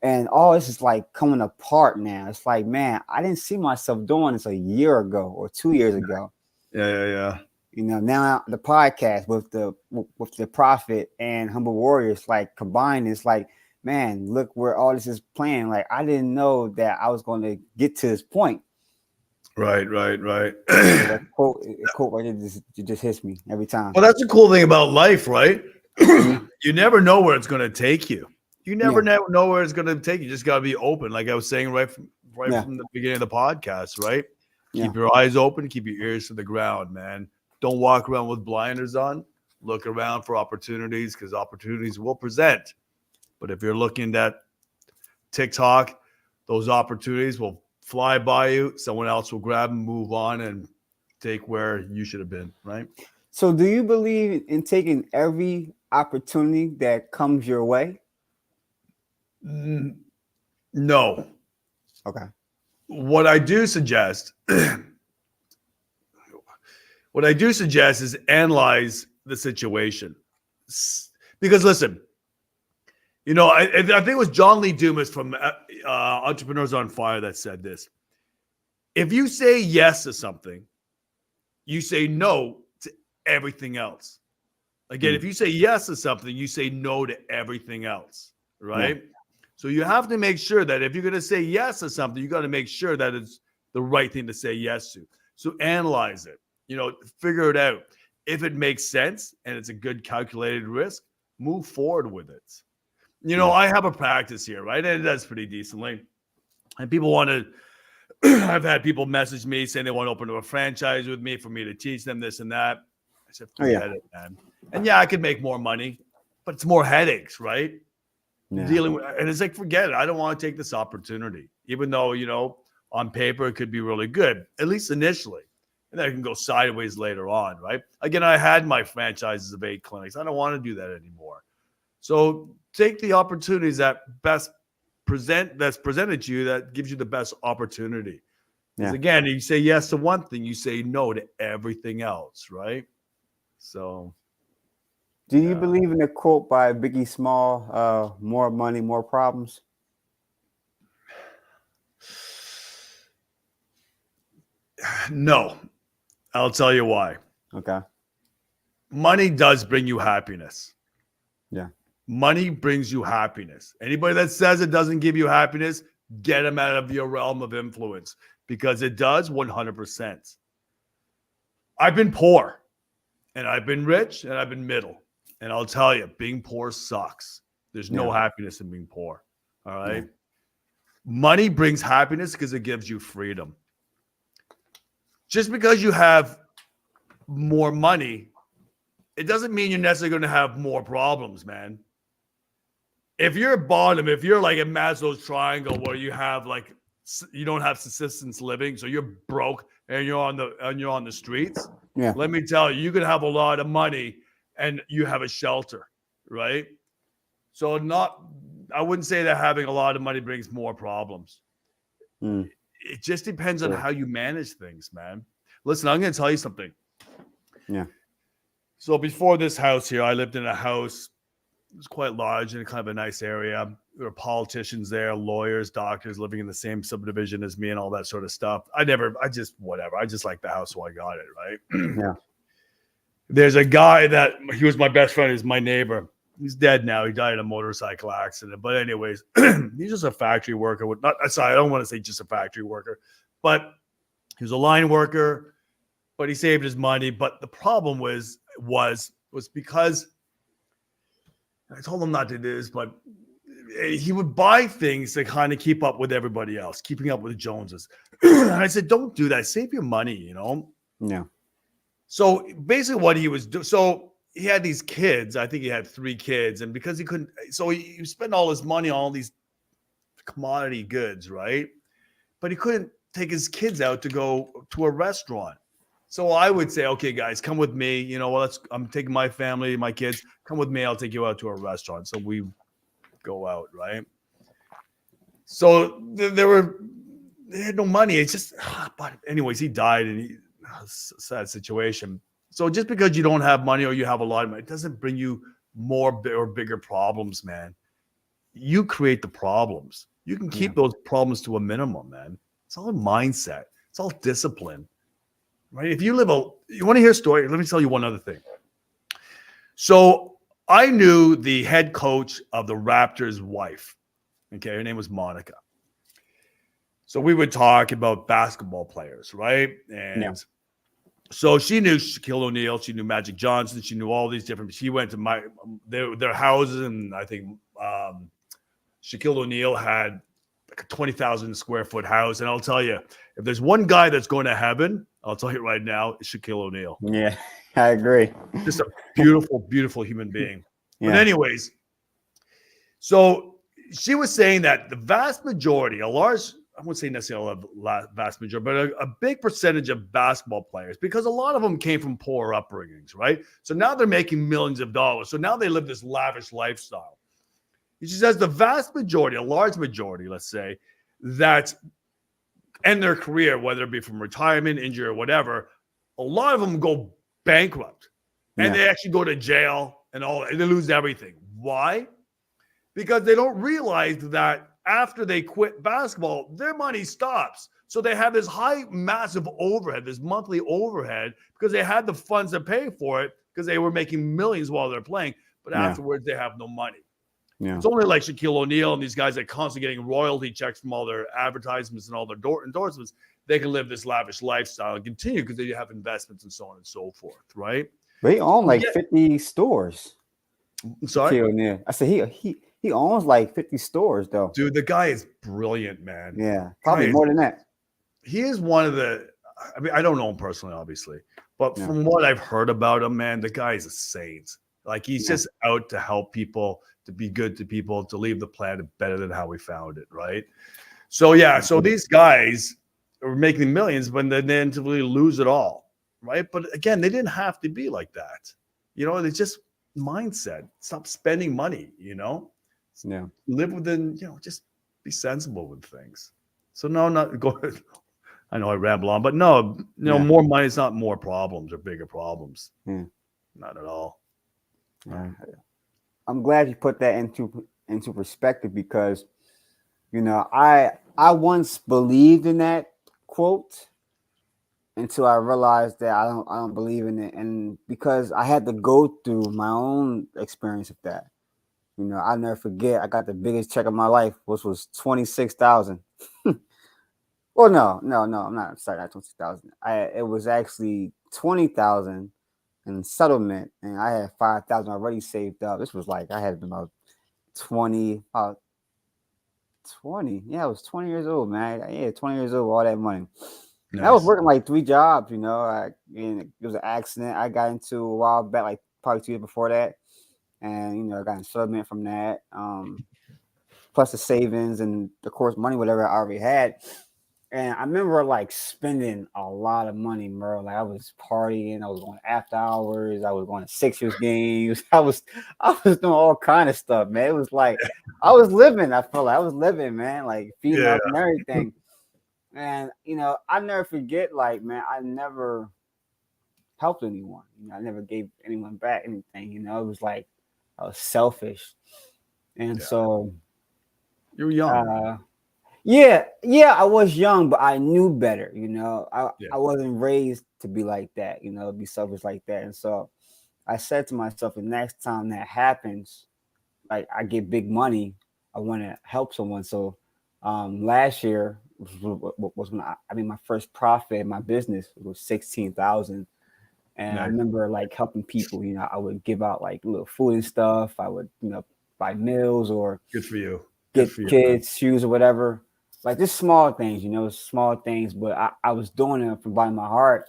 And all this is like coming apart now. It's like, man, I didn't see myself doing this a year ago or 2 years ago.
Yeah.
Now the podcast with the Prophet and Humble Warriors, like combined, it's like, man, look where all this is playing. Like I didn't know that I was going to get to this point.
Right.
That quote right there just hits me every time.
Well, that's the cool thing about life, right? You never know where it's going to take you. You never know where it's going to take you. You just got to be open. Like I was saying right from the beginning of the podcast, right? Keep your eyes open, keep your ears to the ground, man. Don't walk around with blinders on. Look around for opportunities because opportunities will present. But if you're looking at TikTok, those opportunities will fly by you. Someone else will grab and move on and take where you should have been, right?
So do you believe in taking every opportunity that comes your way?
No.
Okay.
What I do suggest is analyze the situation. Because listen, I think it was John Lee Dumas from Entrepreneurs on Fire that said this. If you say yes to something, you say no to everything else. Again, if you say yes to something, you say no to everything else, right? Yeah. So you have to make sure that if you're going to say yes to something, you got to make sure that it's the right thing to say yes to. So analyze it, figure it out. If it makes sense and it's a good calculated risk, move forward with it. I have a practice here, right? And it does pretty decently. And people want to, I've had people message me saying they want to open up a franchise with me for me to teach them this and that. I said, forget it, man. And I could make more money, but it's more headaches, right? Yeah. Dealing with, and it's like, forget it. I don't want to take this opportunity, even though, on paper, it could be really good, at least initially. And then I can go sideways later on, right? Again, I had my franchises of 8 clinics. I don't want to do that anymore. So take the opportunities that's presented to you that gives you the best opportunity. Because again, you say yes to one thing, you say no to everything else, right? So,
do you believe in the quote by Biggie Small, more money, more problems?
No. I'll tell you why.
Okay.
money does bring you happiness.
Yeah.
Money brings you happiness. Anybody that says it doesn't give you happiness, get them out of your realm of influence, because it does 100%. I've been poor and I've been rich and I've been middle. And I'll tell you, being poor sucks. There's no happiness in being poor. All right. Yeah. Money brings happiness because it gives you freedom. Just because you have more money, it doesn't mean you're necessarily going to have more problems, man. If you're bottom, if you're like a Maslow's triangle where you have like, you don't have subsistence living, so you're broke and you're on the streets. Yeah. Let me tell you, you can have a lot of money and you have a shelter, right? So I wouldn't say that having a lot of money brings more problems. It just depends on how you manage things, man. Listen, I'm going to tell you something.
Yeah.
So before this house here, I lived in a house. It was quite large and kind of a nice area. There were politicians there, lawyers, doctors living in the same subdivision as me and all that sort of stuff. I just like the house, so I got it, right?
Yeah.
There's a guy that he was my best friend. He's my neighbor. He's dead now. He died in a motorcycle accident. But anyways, he's just a factory worker. I don't want to say just a factory worker, but he was a line worker, but he saved his money. But the problem was because I told him not to do this, but he would buy things to kind of keep up with everybody else, keeping up with the Joneses. And I said, don't do that. Save your money, you know?
Yeah.
So basically what he was doing, so he had these kids. I think he had 3 kids. And because he couldn't, so he spent all his money on all these commodity goods, right? But he couldn't take his kids out to go to a restaurant. So I would say, okay, guys, come with me. You know, I'm taking my family, my kids. Come with me. I'll take you out to a restaurant. So we go out, right? So they had no money. It's just, but anyways, he died, and sad situation. So just because you don't have money or you have a lot of money, it doesn't bring you more or bigger problems, man. You create the problems. You can keep those problems to a minimum, man. It's all a mindset. It's all discipline. Right? If you want to hear a story? Let me tell you one other thing. So I knew the head coach of the Raptors' wife. Okay, her name was Monica. So we would talk about basketball players, right? And so she knew Shaquille O'Neal, she knew Magic Johnson, she knew all these different. She went to their houses, and I think Shaquille O'Neal had like a 20,000 square foot house. And I'll tell you, if there's one guy that's going to heaven, I'll tell you right now, it's Shaquille O'Neal.
Yeah, I agree.
Just a beautiful, beautiful human being. Yeah. But anyways, so she was saying that the vast majority, I wouldn't say necessarily a vast majority, but a big percentage of basketball players, because a lot of them came from poor upbringings, right? So now they're making millions of dollars. So now they live this lavish lifestyle. She says the vast majority, a large majority, let's say, that end their career, whether it be from retirement, injury, or whatever, a lot of them go bankrupt and they actually go to jail and they lose everything. Why? Because they don't realize that after they quit basketball, their money stops. So they have this high, massive overhead, this monthly overhead, because they had the funds to pay for it because they were making millions while they're playing. But afterwards, they have no money. Yeah. It's only like Shaquille O'Neal and these guys that are constantly getting royalty checks from all their advertisements and all their endorsements. They can live this lavish lifestyle and continue because they have investments and so on and so forth, right?
They own like 50 stores.
Sorry?
Shaquille O'Neal. I said he owns like 50 stores, though.
Dude, the guy is brilliant, man.
Yeah, probably more than that.
He is one of the, I mean, I don't know him personally, obviously, but from what I've heard about him, man, the guy is a saint. Like, he's just out to help people, to be good to people, to leave the planet better than how we found it, right? So, so these guys are making millions, but then they inevitably lose it all, right? But again, they didn't have to be like that. You know, it's just mindset. Stop spending money, you know?
Yeah.
Live within, just be sensible with things. So no, not go. I know I ramble on, but no, more money is not more problems or bigger problems. Not at all.
I'm glad you put that into perspective, because, I once believed in that quote, until I realized that I don't believe in it, and because I had to go through my own experience of that. I'll never forget. I got the biggest check of my life, which was 26,000. Well, no, I'm not sorry, not 26,000. It was actually 20,000 in settlement, and I had 5,000 already saved up. This was like I had been about 20, 20. Yeah, I was 20 years old, man. Yeah, 20 years old, all that money. And I was
Nice.
working like 3 jobs. And it was an accident I got into a while back, like probably 2 years before that, and I got in settlement from that. Plus the savings and of course money, whatever I already had. And I remember like spending a lot of money, bro. Like I was partying, I was going after hours, I was going to Sixers games, I was doing all kind of stuff, man. It was like I was living. I felt like I was living, man, like
Yeah.
females and everything. And I never forget, like, man, I never helped anyone. I never gave anyone back anything. It was like I was selfish. And
Yeah.
so
You were young.
uh yeah, I was young, but I knew better.
Yeah.
I wasn't raised to be like that. Be selfish like that. And so I said to myself, the next time that happens, like I get big money, I want to help someone. So last year was when I mean my first profit in my business was 16,000. And I
Nice.
remember like helping people. I would give out like little food and stuff. I would buy meals or
Good for you. Good
get
for you, man.
kids shoes or whatever. Like just small things, small things. But I was doing it from bottom of my heart,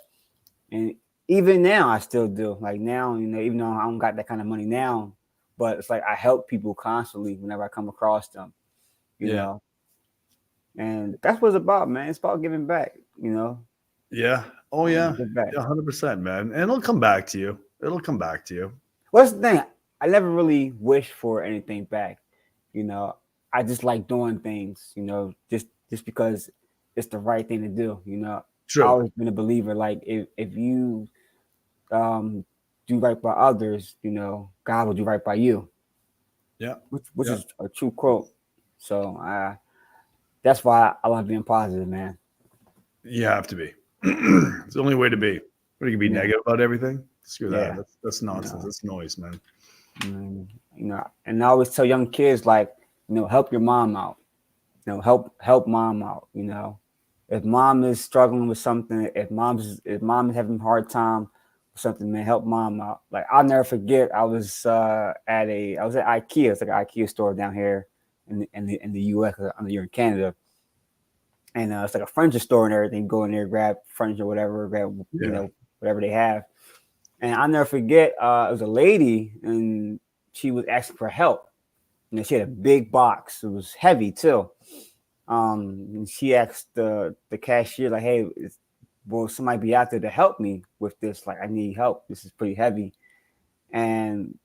and even now I still do. Like now, even though I don't got that kind of money now, but it's like I help people constantly whenever I come across them. You
Yeah.
know, and that's what it's about, man. It's about giving back.
Yeah. Oh yeah.
Give back.
Yeah, 100%, man. And it'll come back to you. It'll come back to you.
What's the thing? I never really wish for anything back. You know, I just like doing things. Just because it's the right thing to do. I
True.
always been a believer. Like if you um do right by others, God will do right by you,
Yeah.
which
Yeah.
is a true quote. So that's why I love being positive, man.
You have to be. It's the only way to be. What, you can be
Yeah,
negative about everything? Screw that.
yeah.
That's
You
nonsense.
know,
That's noise, man.
and I always tell young kids like, help your mom out. Help mom out. If mom is struggling with something, if mom is having a hard time with something, man, help mom out. Like I'll never forget, I was at IKEA. It's like an IKEA store down here in the US. I'm here in Canada, and it's like a furniture store and everything. Go in there, grab furniture, whatever, grab
Yeah.
whatever they have. And I'll never forget, it was a lady, and she was asking for help. She had a big box. It was heavy too. And she asked the cashier, like, "Hey, will somebody be out there to help me with this? Like, I need help. This is pretty heavy." And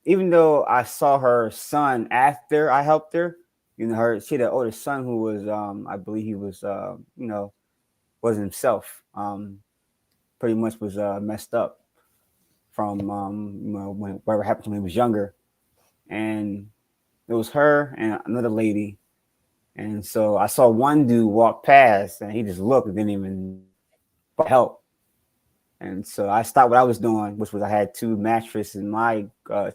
even though I saw her son after I helped her, she had an older son who was, I believe he was, wasn't himself. Pretty much was messed up from, when whatever happened to him when he was younger. And it was her and another lady. And so I saw one dude walk past, and he just looked and didn't even help. And so I stopped what I was doing, which was I had 2 mattresses in my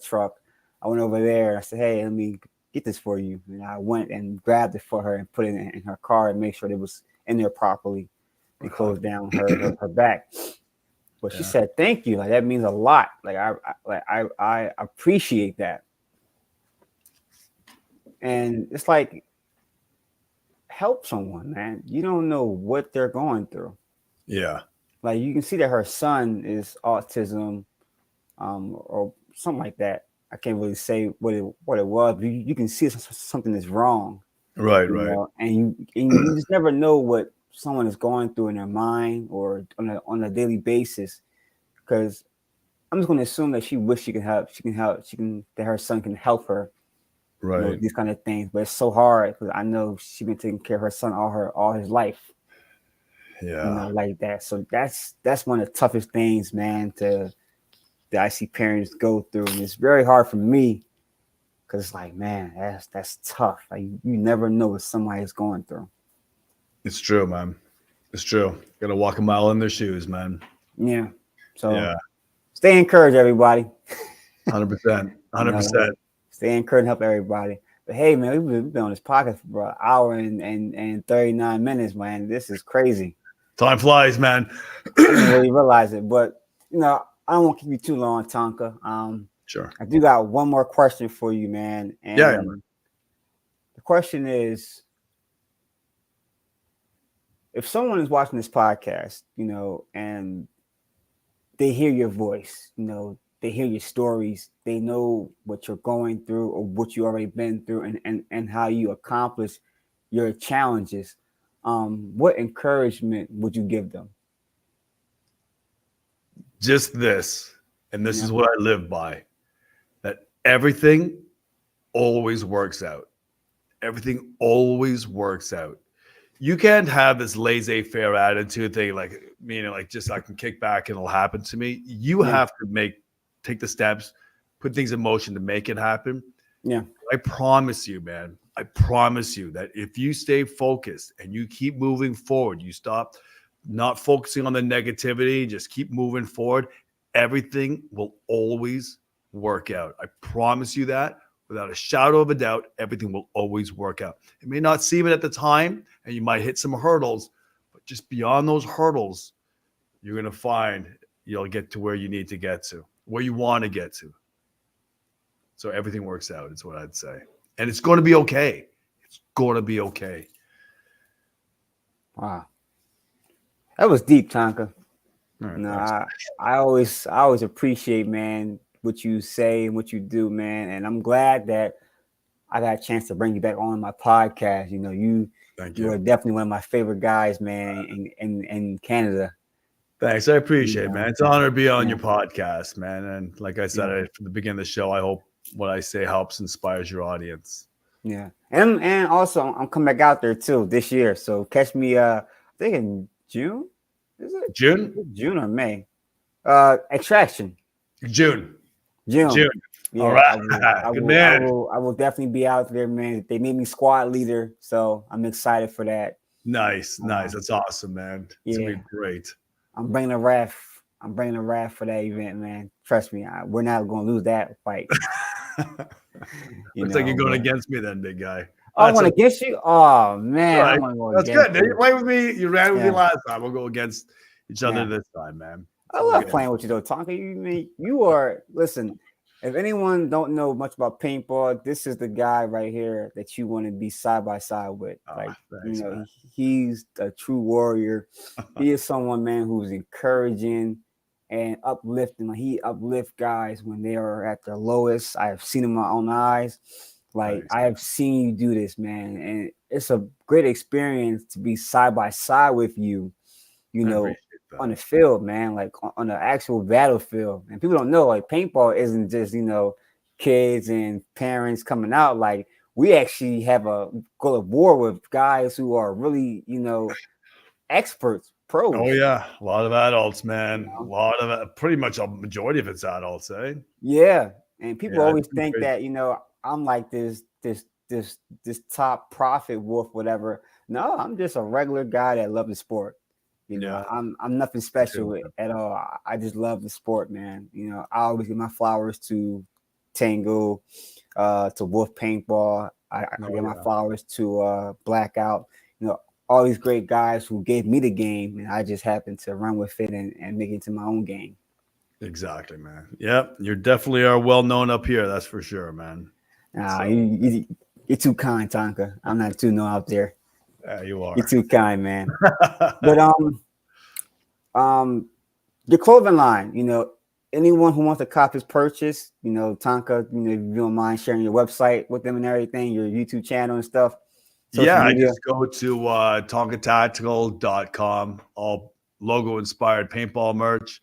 truck. I went over there and I said, "Hey, let me get this for you." And I went and grabbed it for her and put it in her car and make sure it was in there properly and closed down her back. But she
Yeah.
said, "Thank you. Like that means a lot. Like I appreciate that." And it's like, help someone, man. You don't know what they're going through.
Yeah.
Like you can see that her son is autism, or something like that. I can't really say what it was, but you can see something is wrong,
Right. Right.
and you just never know what someone is going through in their mind or on a daily basis. Because I'm just going to assume that she wishes she can help. She can help. That her son can help her.
Right.
These kind of things, but it's so hard because I know she's been taking care of her son all his life.
Yeah.
Like that. So that's one of the toughest things, man, that I see parents go through, and it's very hard for me because it's like, man, that's tough. Like you never know what somebody is going through.
It's true, man. It's true. Got to walk a mile in their shoes, man.
Yeah. So
Yeah,
stay encouraged, everybody.
100%,
You know,
100%.
stay encouraged and help everybody. But hey, man, we've been on this podcast for about an hour and 39 minutes, man. This is crazy.
Time flies, man.
I didn't really realize it, but I don't want to keep you too long, Tonka.
Sure.
I do got one more question for you, man. And
Yeah.
the question is, if someone is watching this podcast, and they hear your voice, they hear your stories, they know what you're going through or what you already been through and how you accomplish your challenges, what encouragement would you give them?
Just this, and this is what I live by, that everything always works out. Everything always works out. You can't have this laissez-faire attitude thing, like, like just I can kick back and it'll happen to me. You have to take the steps, put things in motion to make it happen.
Yeah.
I promise you, man. I promise you that if you stay focused and you keep moving forward, you stop not focusing on the negativity, just keep moving forward, everything will always work out. I promise you that. Without a shadow of a doubt, everything will always work out. It may not seem it at the time, and you might hit some hurdles, but just beyond those hurdles, you're going to find you'll get to where you need to get to, where you want to get to. So everything works out, is what I'd say. And it's going to be okay. It's going to be okay.
Wow. That was deep, Tonka.
Right,
I always appreciate, man, what you say and what you do, man. And I'm glad that I got a chance to bring you back on my podcast. You are definitely one of my favorite guys, man, in Canada.
Thanks. I appreciate it, man. It's an honor to be on your podcast, man. And like I said from the beginning of the show, I hope what I say helps, inspires your audience.
Yeah. And also I'm coming back out there too this year. So catch me I think in June. Is it June or May? Extraction.
June.
Yeah,
all right.
I will definitely be out there, man. They made me squad leader, so I'm excited for that.
Nice. That's awesome, man. It's gonna be great.
I'm bringing a ref. For that event, man. Trust me, we're not going to lose that fight.
Looks like you're going against me then, big guy.
I want against you? Oh, man.
Right.
I want to go
That's
against
good. You played with me. You ran with me last time. We'll go against each other this time, man.
I love playing with you, though, Tonka. You are, listen, if anyone don't know much about paintball, this is the guy right here that you want to be side by side with.
Thanks,
he's a true warrior. He is someone, man, who's encouraging and uplifting. Like, he uplifts guys when they are at their lowest. I have seen him in my own eyes. I have seen you do this, man, and it's a great experience to be side by side with you. On the field, man, like on the actual battlefield. And people don't know, like, paintball isn't just, kids and parents coming out. Like, we actually have go to war with guys who are really, experts, pros.
Oh, yeah. A lot of adults, man. A lot of pretty much a majority of it's adults, eh?
Yeah. And people always think that, I'm like this top prophet wolf, whatever. No, I'm just a regular guy that loves the sport. I'm nothing special at all. I just love the sport, man. I always give my flowers to Tango, to Wolf Paintball. I give my flowers to Blackout. All these great guys who gave me the game, and I just happened to run with it and make it into my own game.
Exactly, man. Yep, you definitely are well known up here. That's for sure, man.
You're too kind, Tonka. I'm not too known out there.
Yeah, you are.
You're too kind, man. But your clothing line, anyone who wants to cop his purchase, Tonka, if you don't mind sharing your website with them and everything, your YouTube channel and stuff.
I just go to tonkatactical.com, all logo inspired paintball merch.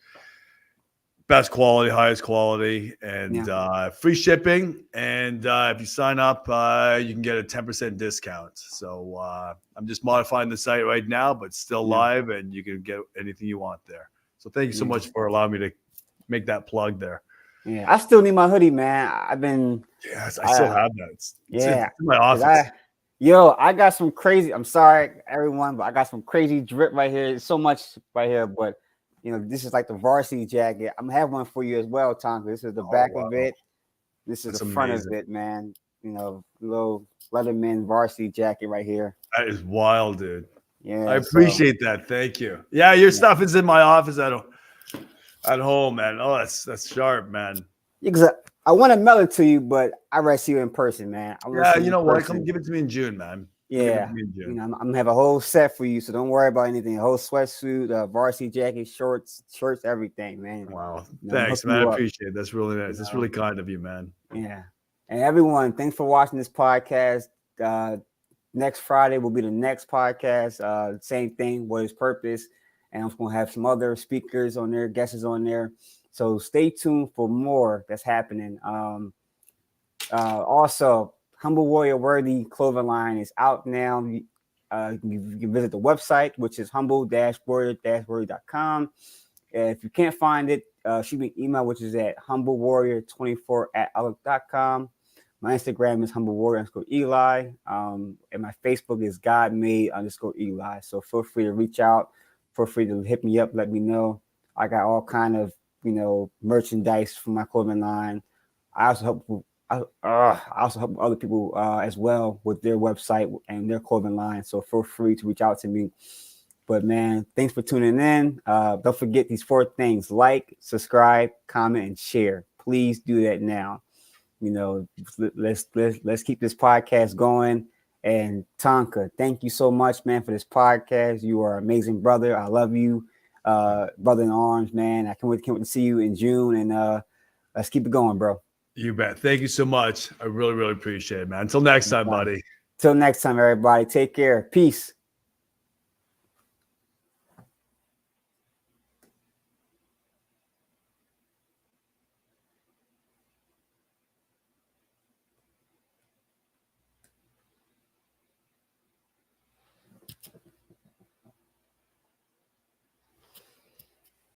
Best quality, highest quality, and free shipping. And if you sign up, you can get a 10% discount. So I'm just modifying the site right now, but still live, and you can get anything you want there. So thank you so much for allowing me to make that plug there.
Yeah, I still need my hoodie, man. I've been.
Yes, I still have that. It's in my office.
Yo, I got some crazy. I'm sorry, everyone, but I got some crazy drip right here. So much right here, but this is like the varsity jacket. I'm gonna have one for you as well, Tonka. This is the
Oh,
back of
wow.
it. This is
That's
the front of
amazing.
it, man. Little Leatherman varsity jacket right here.
That is wild, dude. I
Yeah, so
appreciate that. Thank you. Yeah, your
yeah,
stuff is in my office at home, man. Oh, that's sharp, man.
because I want to mail it to you, but I rather see you in person, man. I want to
Yeah,
see you
you
in
know what? Come
person.
give it to me in June, man. Come give it to
Yeah,
me in June.
I'm gonna have a whole set for you, so don't worry about anything. A whole sweatsuit, varsity jacket, shirts, everything, man.
Wow.
I'm gonna hook
Thanks, man. I
you up.
appreciate it. That's really
You
nice. That's
know,
really kind of you, man.
yeah. And everyone, thanks for watching this podcast. Next Friday will be the next podcast. Same thing. What is purpose? And I'm gonna have some other speakers on there, guests on there. So stay tuned for more that's happening. Also, Humble Warrior Worthy clothing line is out now. You can visit the website, which is humble-warrior-worthy.com. If you can't find it, shoot me an email, which is at humblewarrior24@outlook.com. My Instagram is humblewarrior_Eli. And my Facebook is godmade_Eli. So feel free to reach out. Feel free to hit me up. Let me know. I got all kind of, merchandise from my clothing line. I also help I also help other people as well with their website and their clothing line. So feel free to reach out to me. But man, thanks for tuning in. Don't forget these 4 things: like, subscribe, comment, and share. Please do that now. Let's keep this podcast going. And Tonka, thank you so much, man, for this podcast. You are an amazing brother. I love you, brother in arms, man. I can't wait to see you in June, and let's keep it going, bro.
You bet. Thank you so much. I really, really appreciate it, man. Until next time, buddy.
Till next time, everybody. Take care. Peace.